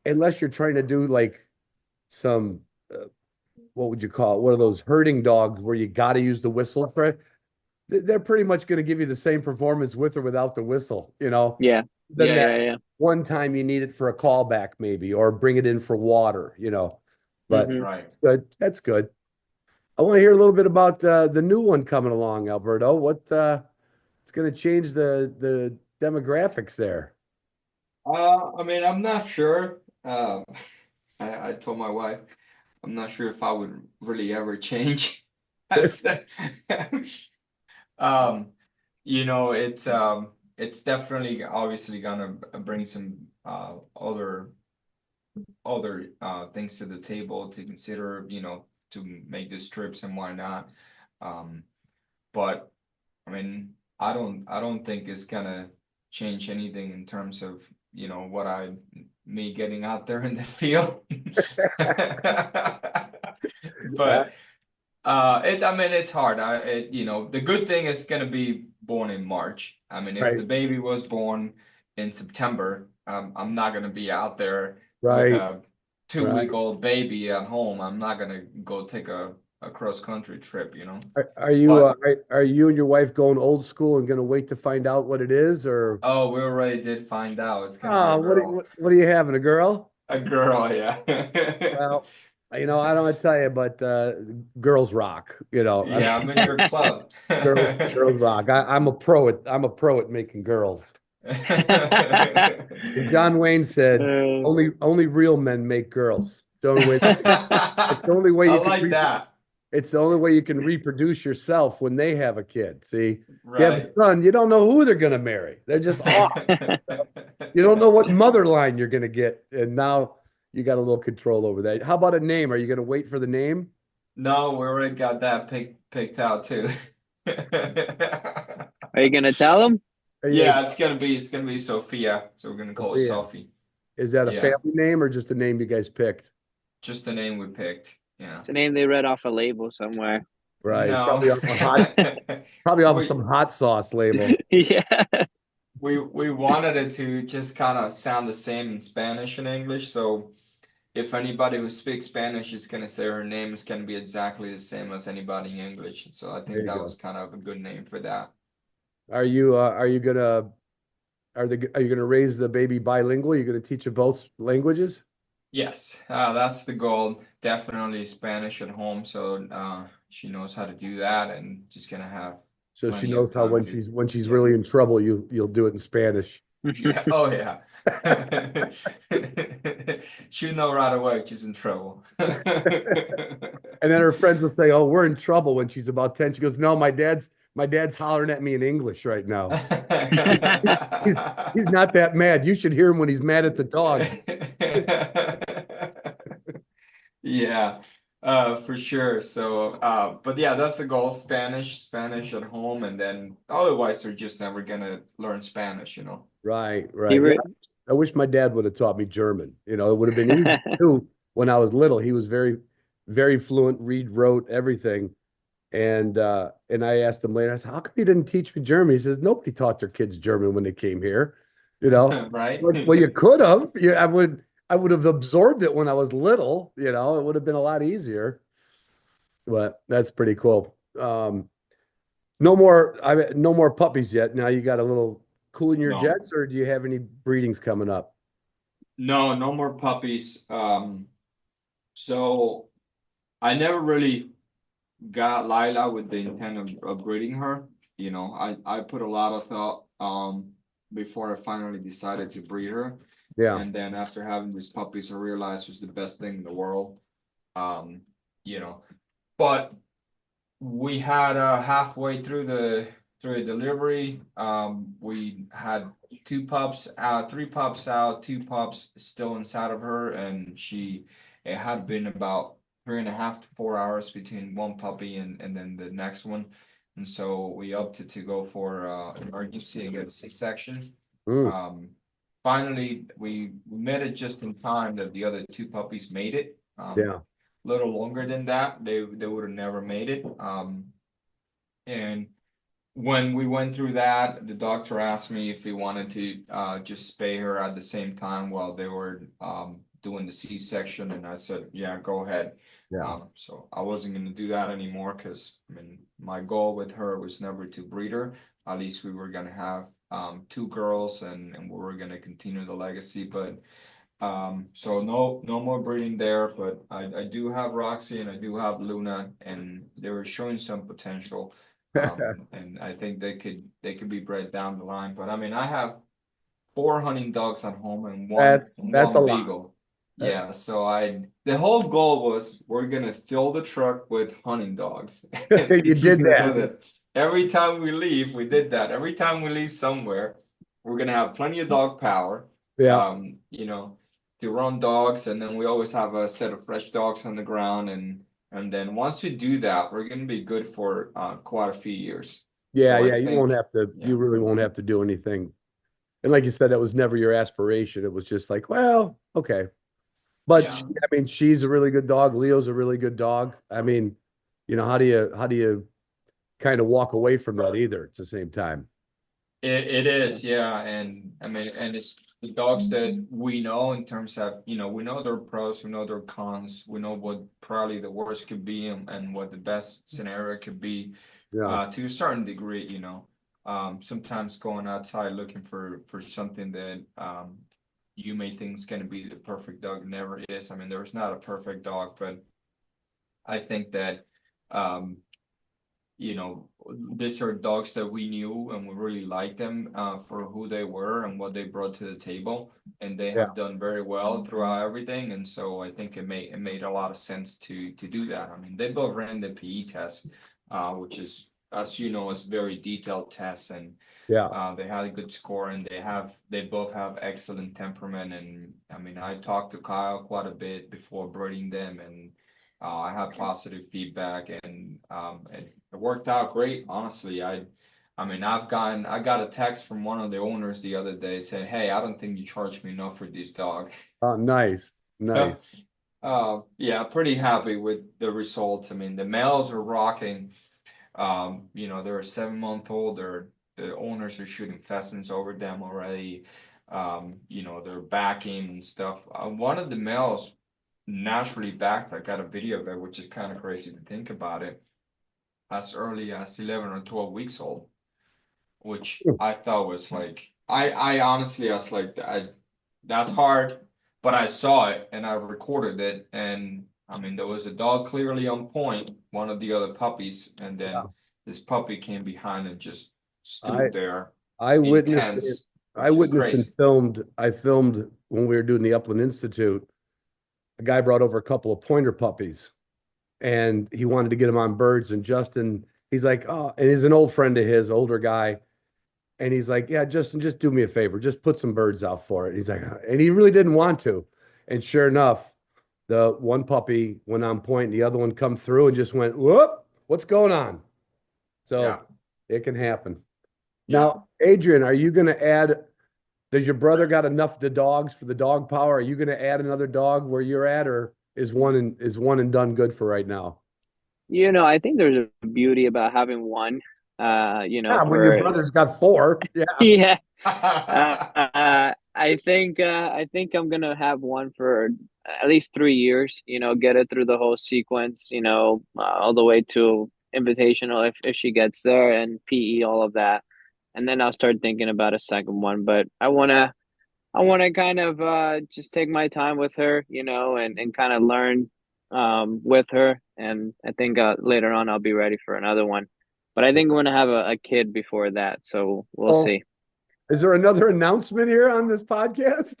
unless you're trying to do like some what would you call it? One of those herding dogs where you got to use the whistle for it. They're pretty much going to give you the same performance with or without the whistle. Yeah. Then Yeah, that yeah, yeah. one time you need it for a callback maybe or bring it in for water. But Hmm. Right. it's good. That's good. I want to hear a little bit about the new one coming along, Alberto. It's going to change the demographics there. I mean, I'm not sure. I told my wife, I'm not sure if I would really ever change. I said, um, it's definitely obviously gonna bring some other other things to the table to consider, to make these trips and whatnot. But I mean, I don't think it's gonna change anything in terms of, me getting out there in the field. Uh, But I mean, it's hard. The good thing is gonna be born in March. I mean, if right, the baby was born in September, I'm not gonna be out there with right, a two right. week old baby at home. I'm not gonna go take a cross country trip. Are you But are you and your wife going old school and gonna wait to find out what it is, or oh, we already did find out it's gonna be oh, a girl. what are you having, a girl? A girl, yeah. Well, I don't want to tell you, but girls rock. Yeah, I'm in your club. Girls rock. I'm a pro at making girls. And John Wayne said, Uh, only real men make girls. It's the only way. It's the only way I you can like that. It's the only way you can reproduce yourself when they have a kid. See, if you have a Right. son, you don't know who they're gonna marry. They're just off. You don't know what mother line you're gonna get, and now you got a little control over that. How about a name? Are you gonna wait for the name? No, we already got that picked out too. are you gonna tell him? Are you, Yeah, it's gonna be Sophia, so we're gonna call it Sophia, Sophie. is that a Yeah, family name or just a name you guys picked? just the name we picked. Yeah. It's a name they read off a label somewhere. Right. It's No. probably off a hot. It's probably off of We some hot sauce label. Yeah. we wanted it to just kind of sound the same in Spanish and English, so if anybody who speaks Spanish is gonna say her name is gonna be exactly the same as anybody in English. So I There think you that go. was kind of a good name for that. Are you gonna are you gonna raise the baby bilingual? You're gonna teach her both languages? Yes, that's the goal. Definitely Spanish at home, so she knows how to do that, and just gonna have So she plenty of knows how time when to, she's yeah, really in trouble, you'll do it in Spanish. yeah, oh yeah. She'll know right away she's in trouble. And then her friends will say, "Oh, we're in trouble," when she's about 10. She goes, "No, my dad's hollering at me in English right now. He's he's not that mad. You should hear him when he's mad at the dog." Yeah, for sure. So, but yeah, that's the goal. Spanish at home, and then otherwise they're just never gonna learn Spanish. Right, He right. Yeah, re I wish my dad would have taught me German. It would have been easy too when I was little. He was very, very fluent, read, wrote, everything. And I asked him later, I said, "How come you didn't teach me German?" He says, "Nobody taught their kids German when they came here." You know, Right? well, you could have. Yeah, I would have absorbed it when I was little. It would have been a lot easier. But that's pretty cool. No more puppies yet. Now you got a little cooling your No, jets, or do you have any breedings coming up? no, no more puppies. So I never really got Lila with the intent of breeding her. I put a lot of thought before I finally decided to breed her. Yeah, And then after having these puppies, I realized it was the best thing in the world. Um, you know, but we had halfway through the delivery, we had two pups out, three pups out, two pups still inside of her, and it had been about 3.5 to 4 hours between one puppy and then the next one. And so we opted to go for emergency and get a C-section. mm, Um, Finally, we made it just in time that the other two puppies made it. yeah, Little longer than that, they would have never made it. And when we went through that, the doctor asked me if we wanted to just spay her at the same time while they were doing the C-section, and I said, yeah, go ahead. yeah. So I wasn't going to do that anymore because I mean my goal with her was never to breed her. At least we were going to have two girls, and we were going to continue the legacy. But so no more breeding there. But I do have Roxy and I do have Luna, and they were showing some potential. And I think they could be bred down the line. But I mean, I have four hunting dogs at home and one That's a one lot. beagle. Yeah, so the whole goal was we're gonna fill the truck with hunting dogs. You did So that. that every time we leave, we did that. Every time we leave somewhere, we're gonna have plenty of dog power. Yeah. Um, you know, to run dogs, and then we always have a set of fresh dogs on the ground, and then once we do that, we're gonna be good for quite a few years. Yeah, So I yeah, you won't think, have to, yeah, you really won't have to do anything. And like you said, that was never your aspiration. It was just like, well, okay. But yeah. I mean, she's a really good dog. Leo's a really good dog. I mean, how do you kind of walk away from that either at the same time? It is, yeah, and I mean, and it's the dogs that we know in terms of, we know their pros, we know their cons, we know what probably the worst could be, and what the best scenario could be, Yeah. to a certain degree, sometimes going outside looking for something that you may think is going to be the perfect dog never is. I mean, there's not a perfect dog, but I think that um these are dogs that we knew and we really liked them for who they were and what they brought to the table, and they Yeah. have done very well throughout everything. And so I think it made a lot of sense to do that. I mean, they both ran the PE test, which is, as you know, is very detailed test, and Yeah. they had a good score, and they both have excellent temperament. And I mean, I talked to Kyle quite a bit before breeding them, and I had positive feedback, and it worked out great. Honestly, I mean, I got a text from one of the owners the other day saying, "Hey, I don't think you charged me enough for this dog." Oh, nice. So, Nice. yeah, pretty happy with the results. I mean, the males are rocking. They're a 7 month old. The owners are shooting pheasants over them already. They're backing and stuff. One of the males naturally backed. I got a video of it, which is kind of crazy to think about it. As early as 11 or 12 weeks old, which I thought was like, I honestly, I was like, that's hard, but I saw it and I recorded it. And I mean, there was a dog clearly on point, one of the other puppies, and then this puppy came behind and just I stood there I witnessed it. intense, I which is witnessed and crazy. filmed. I filmed when we were doing the Upland Institute. A guy brought over a couple of pointer puppies, and he wanted to get them on birds. And Justin, he's like, oh, and he's an old friend of his, older guy. And he's like, yeah, Justin, just do me a favor. Just put some birds out for it. He's like, and he really didn't want to. And sure enough, the one puppy went on point, and the other one come through and just went, whoop, what's going on? Yeah, So it can happen. yeah. Now, Adrian, are you going to add? Does your brother got enough the dogs for the dog power? Are you going to add another dog where you're at, or is one and done good for right now? I think there's a beauty about having one. Yeah, when your For brother's got four. Yeah. yeah. I think I'm gonna have one for at least 3 years. Get it through the whole sequence. All the way to invitational if she gets there, and PE, all of that, and then I'll start thinking about a second one. But I wanna kind of just take my time with her, and kind of learn with her, and I think later on I'll be ready for another one. But I think I'm gonna have a kid before that, so we'll Oh, see. is there another announcement here on this podcast?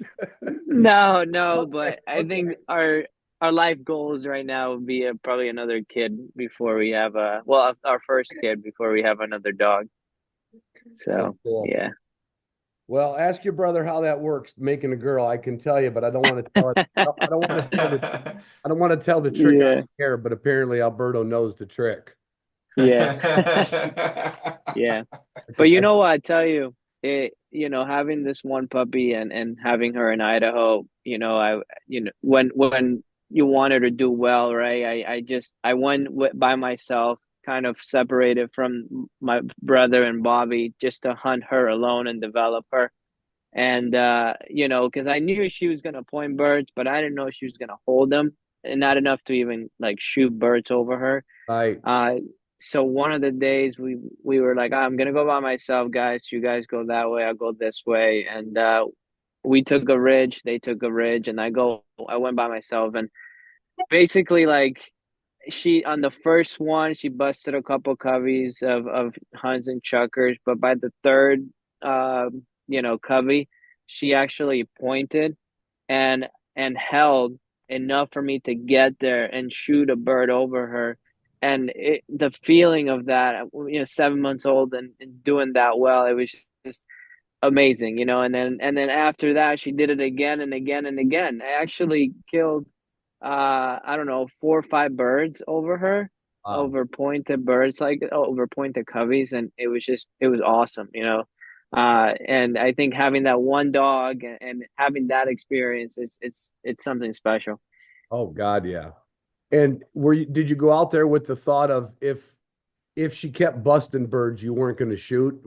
No, no, Okay, but I think okay. our life goals right now would be probably another kid before we have our first kid before we have another dog. That's So cool. yeah. Well, ask your brother how that works, making a girl. I can tell you, but I don't want to tell it. I don't want to tell the. I don't want to tell the trick on Yeah, the air. But apparently, Alberto knows the trick. yeah, yeah. But you know what, I tell you, having this one puppy and having her in Idaho, when you want her to do well, right? I went by myself, kind of separated from my brother and Bobby, just to hunt her alone and develop her. And because I knew she was gonna point birds, but I didn't know she was gonna hold them, and not enough to even like shoot birds over her. I Uh, so one of the days we were like, I'm gonna go by myself, guys. You guys go that way, I'll go this way, and we took a ridge. They took a ridge, and I went by myself, and basically like she on the first one she busted a couple coveys of Huns and Chuckers, but by the third covey, she actually pointed and held enough for me to get there and shoot a bird over her. And the feeling of that, 7 months old and doing that well, it was just amazing, you know. And then after that, she did it again and again and again. I actually killed, I don't know, 4 or 5 birds over her, Wow. over pointed birds, like over pointed coveys, and it was awesome, you know. And I think having that one dog and having that experience, it's something special. Oh God, yeah. And did you go out there with the thought of if she kept busting birds, you weren't going to shoot?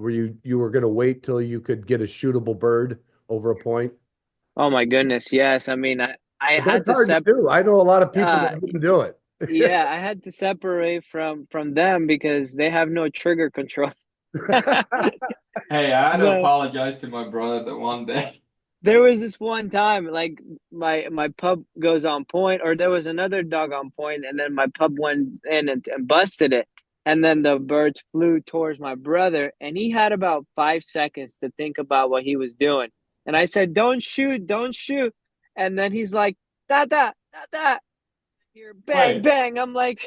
You were going to wait till you could get a shootable bird over a point? Oh my goodness, yes. I mean, I But that's had to hard to do. I know a lot of people uh that wouldn't do it. yeah, I had to separate from them because they have no trigger control. Hey, I had to No, apologize to my brother the one day. there was this one time, like my pup goes on point, or there was another dog on point, and then my pup went in and busted it, and then the birds flew towards my brother, and he had about 5 seconds to think about what he was doing, and I said, "Don't shoot, don't shoot," and then he's like, "Da da da da," here, bang Wait. bang. I'm like,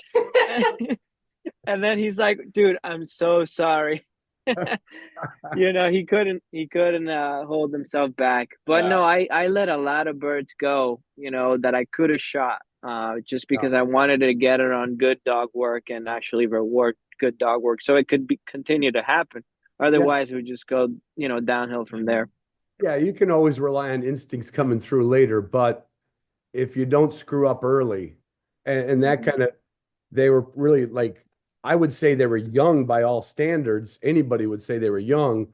and then he's like, "Dude, I'm so sorry." You know, he couldn't hold himself back. But no, Yeah. I let a lot of birds go, you know, that I could have shot, just Yeah. because I wanted to get it on good dog work and actually reward good dog work so it could continue to happen. Yeah. Otherwise it would just go, you know, downhill from there. Yeah, you can always rely on instincts coming through later, but if you don't screw up early, and that Mhm. kind of, they were really like, I would say they were young by all standards. Anybody would say they were young,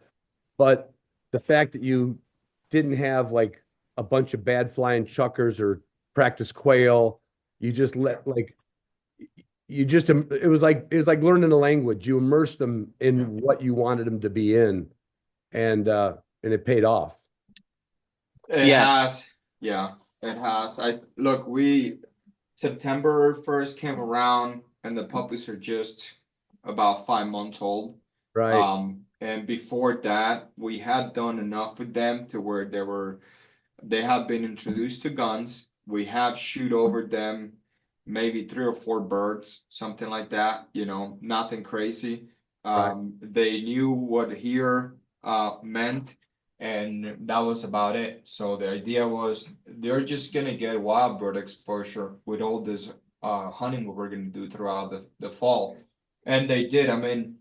but the fact that you didn't have like a bunch of bad flying chuckers or practice quail, you just let like you just it was like learning a language. You immersed them in what you wanted them to be in, and it paid off. It Yes. has, yeah, it has. I look, we September 1st came around and the puppies are just about 5 months old. Right. And before that, we had done enough with them to where they have been introduced to guns. We have shoot over them maybe 3 or 4 birds, something like that, nothing crazy. Right. They knew what here meant, and that was about it. So the idea was they're just gonna get wild bird exposure with all this hunting we're gonna do throughout the fall. And they did. I mean,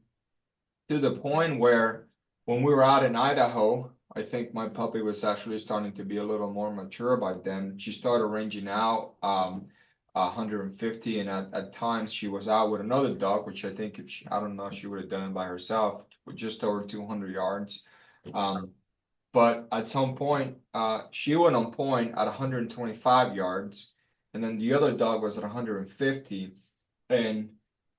to the point where when we were out in Idaho, I think my puppy was actually starting to be a little more mature by then. She started ranging out 150, and at times she was out with another dog, which I think I don't know if she would have done it by herself, with just over 200 yards. Um, but at some point, she went on point at 125 yards, and then the other dog was at 150. And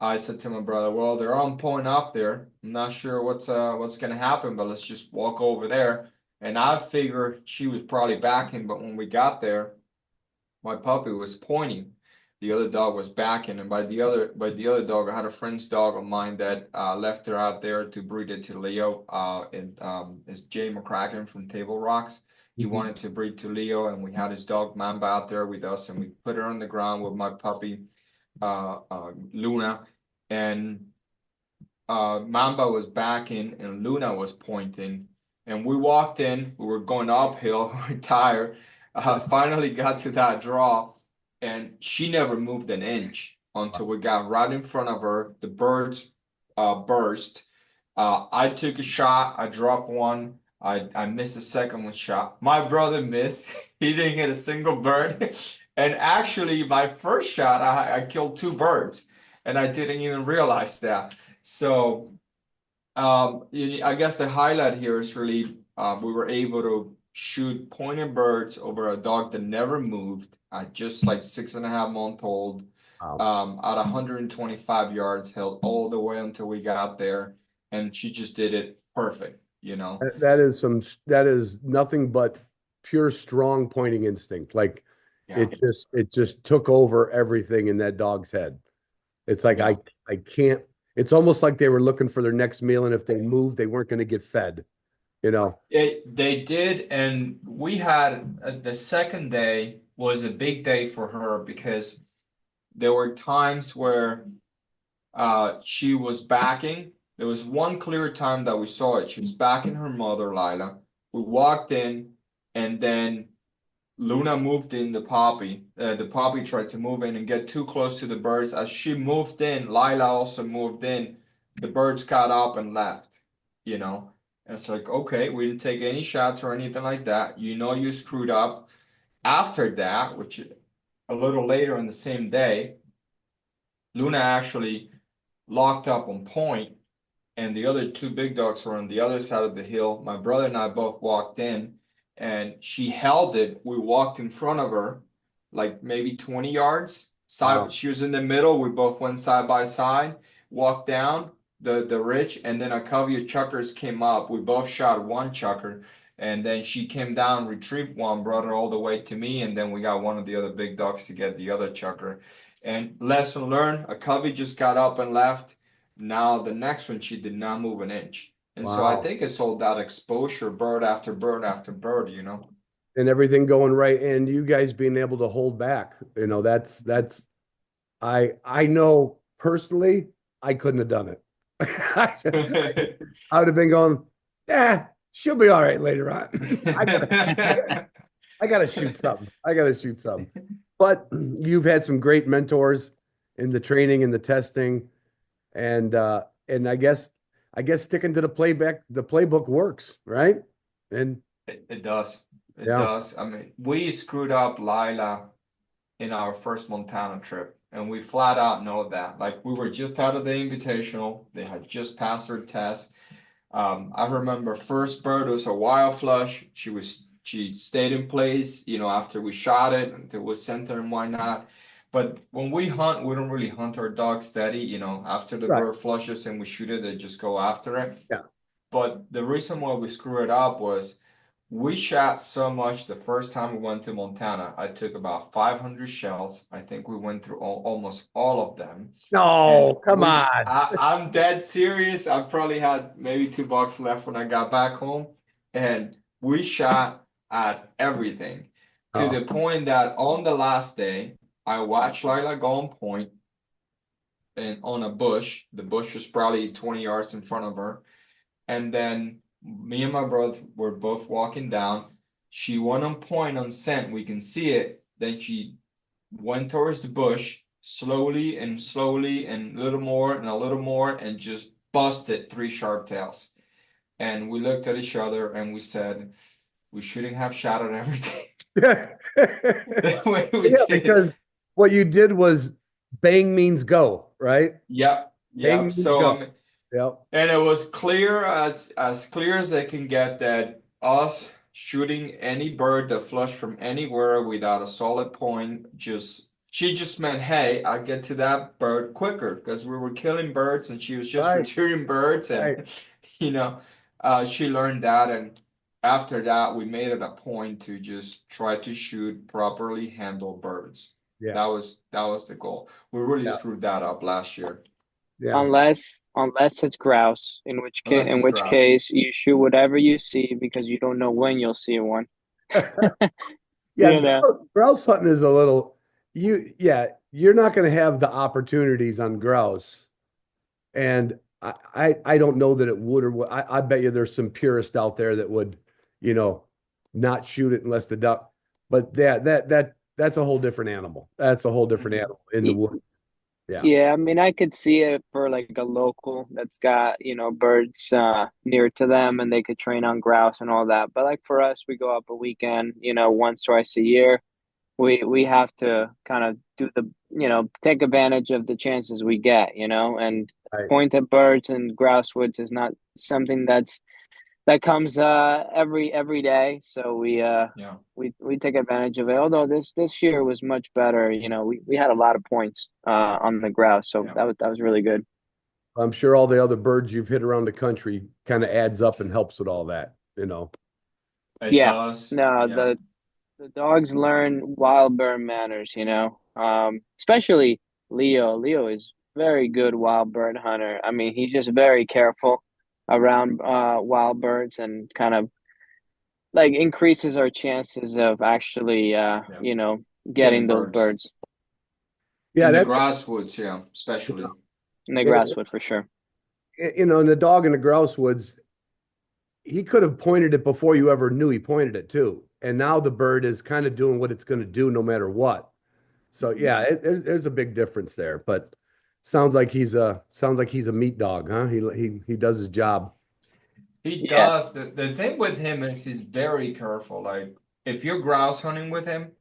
I said to my brother, "Well, they're on point up there. I'm not sure what's gonna happen, but let's just walk over there." And I figured she was probably backing, but when we got there, my puppy was pointing. The other dog was backing, and by the other dog, I had a friend's dog of mine that left her out there to breed it to Leo. And It's Jay McCracken from Table Rocks. He Mhm. wanted to breed to Leo, and we had his dog Mamba out there with us, and we put her on the ground with my puppy Luna, and Mamba was backing and Luna was pointing. And we walked in, we were going uphill, we are tired. Finally got to that draw, and she never moved an inch until we got right in front of her. The birds burst. I took a shot, I dropped one. I missed a second one shot. My brother missed. He didn't hit a single bird. And actually, my first shot, I killed 2 birds, and I didn't even realize that. So, I guess the highlight here is really we were able to shoot pointed birds over a dog that never moved at just like 6.5 month old, Wow. at 125 yards, held all the way until we got there, and she just did it perfect. That is nothing but pure strong pointing instinct. Like Yeah, it just took over everything in that dog's head. It's like yeah. I can't. It's almost like they were looking for their next meal, and if they moved, they weren't going to get fed. You know. They did, and we had the second day was a big day for her because there were times where she was backing. There was one clear time that we saw it. She was backing her mother, Lila, We walked in, and then Luna moved in the poppy. The poppy tried to move in and get too close to the birds. As she moved in, Lila also moved in. The birds got up and left, you know. And it's like, okay, we didn't take any shots or anything like that. You know, you screwed up. After that, which a little later on the same day, Luna actually locked up on point, and the other two big dogs were on the other side of the hill. My brother and I both walked in, and she held it. We walked in front of her, like maybe 20 yards. Wow. She was in the middle. We both went side by side, walked down the ridge, and then a covey of chuckers came up. We both shot one chucker, and then she came down, retrieved one, brought it all the way to me, and then we got one of the other big dogs to get the other chucker. And lesson learned, a covey just got up and left. Now the next one, she did not move an inch. And so I Wow. think it's all that exposure, bird after bird after bird, you know. And everything going right, and you guys being able to hold back. That's I know personally I couldn't have done it. I would have been going, yeah, she'll be all right later on. I gotta shoot something. I gotta shoot something. But you've had some great mentors in the training and the testing, and I guess sticking to the playbook works, right? And It does. It yeah, does. I mean, we screwed up Lila in our first Montana trip, and we flat out know that. Like, we were just out of the invitational. They had just passed her test. I remember first bird was a wild flush. She stayed in place, you know, after we shot it until it was center and whatnot. But when we hunt, we don't really hunt our dog steady, you know, after the right. bird flushes and we shoot it, they just go after it. Yeah. But the reason why we screw it up was we shot so much the first time we went to Montana. I took about 500 shells. I think we went through almost all of them. And No, come on. I'm dead serious. I probably had maybe $2 left when I got back home. And we shot at everything to Oh, the point that on the last day, I watched Lila go on point and on a bush. The bush was probably 20 yards in front of her. And then me and my brother were both walking down. She went on point on scent. We can see it. Then she went towards the bush slowly and a little more and a little more and just busted 3 sharp tails. And we looked at each other and we said, we shouldn't have shot at everything the way we yeah, did. because what you did was bang means go, right? Yep. Bang Yep. means So go. Yep. and it was clear as clear as I can get that us shooting any bird that flushed from anywhere without a solid point, she just meant, hey, I get to that bird quicker because we were killing birds and she was just Right. returning birds Right. and you know, she learned that, and after that we made it a point to just try to shoot properly handled birds. Yeah. That was the goal. We really Yeah. screwed that up last year. Yeah. Unless it's grouse, Unless in it's which grouse. case you shoot whatever you see because you don't know when you'll see one. Yeah, You know. grouse hunting is a little you're not going to have the opportunities on grouse. And I don't know that it would or would. I bet you there's some purists out there that would, not shoot it unless the duck. But that's a whole different animal. That's a whole different animal in the Y- wood. Yeah. Yeah, I mean, I could see it for like a local that's got, birds near to them and they could train on grouse and all that. But like for us, we go up a weekend, once, twice a year. We have to kind of do take advantage of the chances we get, and Right. pointed birds and grouse woods is not something that comes every day. So Yeah. we take advantage of it. Although this year was much better. We had a lot of points on the grouse, so Yeah. that was really good. I'm sure all the other birds you've hit around the country kind of adds up and helps with all that. It Yeah. does. No, Yeah. the dogs learn wild bird manners, especially Leo. Leo is very good wild bird hunter. I mean, he's just very careful around wild birds and kind of like increases our chances of actually getting those birds Yeah, In the that grasswoods, yeah, especially. in the yeah, grasswood for sure. and the dog in the grouse woods, he could have pointed it before you ever knew he pointed it too. And now the bird is kind of doing what it's going to do no matter what. So yeah, there's a big difference there. But sounds like he's a meat dog, huh? He does his job. He Yeah. does. The thing with him is he's very careful. Like if you're grouse hunting with him,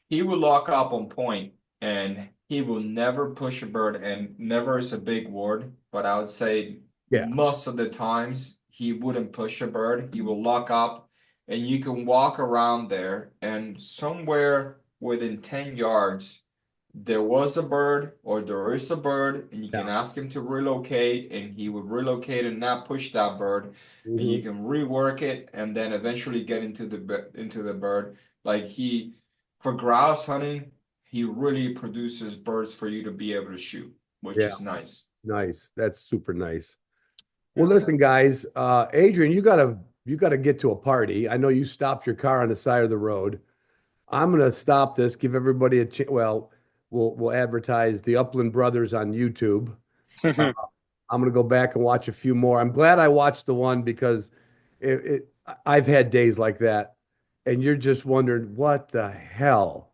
he will lock up on point and he will never push a bird, and never is a big word, but I would say Yeah. most of the times he wouldn't push a bird. He will lock up and you can walk around there and somewhere within 10 yards there was a bird or there is a bird, and you can ask him to relocate and he would relocate and not push that bird, and you Mhm. can rework it and then eventually get into the bird. Like for grouse hunting, he really produces birds for you to be able to shoot, which Yeah. is nice. Nice. That's super nice. Yeah. Well, listen, guys, Adrian, you gotta get to a party. I know you stopped your car on the side of the road. I'm gonna stop this, give everybody a chance. Well, we'll advertise the Upland Brothers on YouTube. Uh, I'm gonna go back and watch a few more. I'm glad I watched the one because I've had days like that, and you're just wondering what the hell.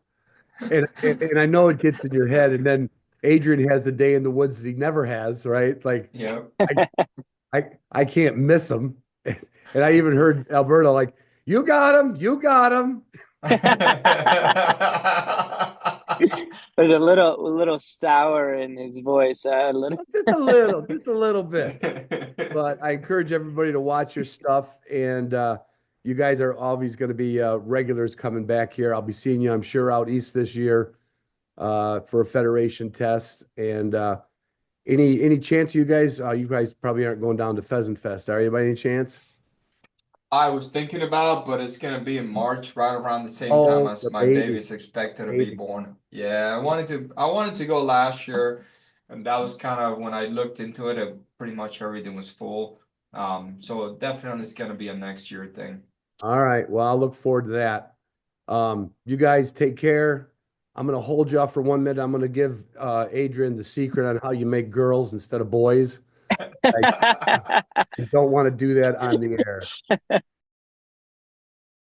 And I know it gets in your head, and then Adrian has the day in the woods that he never has, right? Like Yeah. I can't miss him. And I even heard Alberto like, you got him. There's a little sour in his voice. A little. Just a little bit. But I encourage everybody to watch your stuff. And you guys are always going to be regulars coming back here. I'll be seeing you, I'm sure, out east this year for a federation test. And any chance you guys probably aren't going down to Pheasant Fest, are you by any chance? I was thinking about, but it's gonna be in March, right around the same time Oh, as the my baby. baby's expected to be Baby. born. Yeah, I wanted to go last year, and that was kind of when I looked into it, pretty much everything was full. So definitely it's gonna be a next year thing. All right. Well, I'll look forward to that. You guys take care. I'm going to hold you off for 1 minute. I'm going to give Adrian the secret on how you make girls instead of boys. I don't want to do that on the air.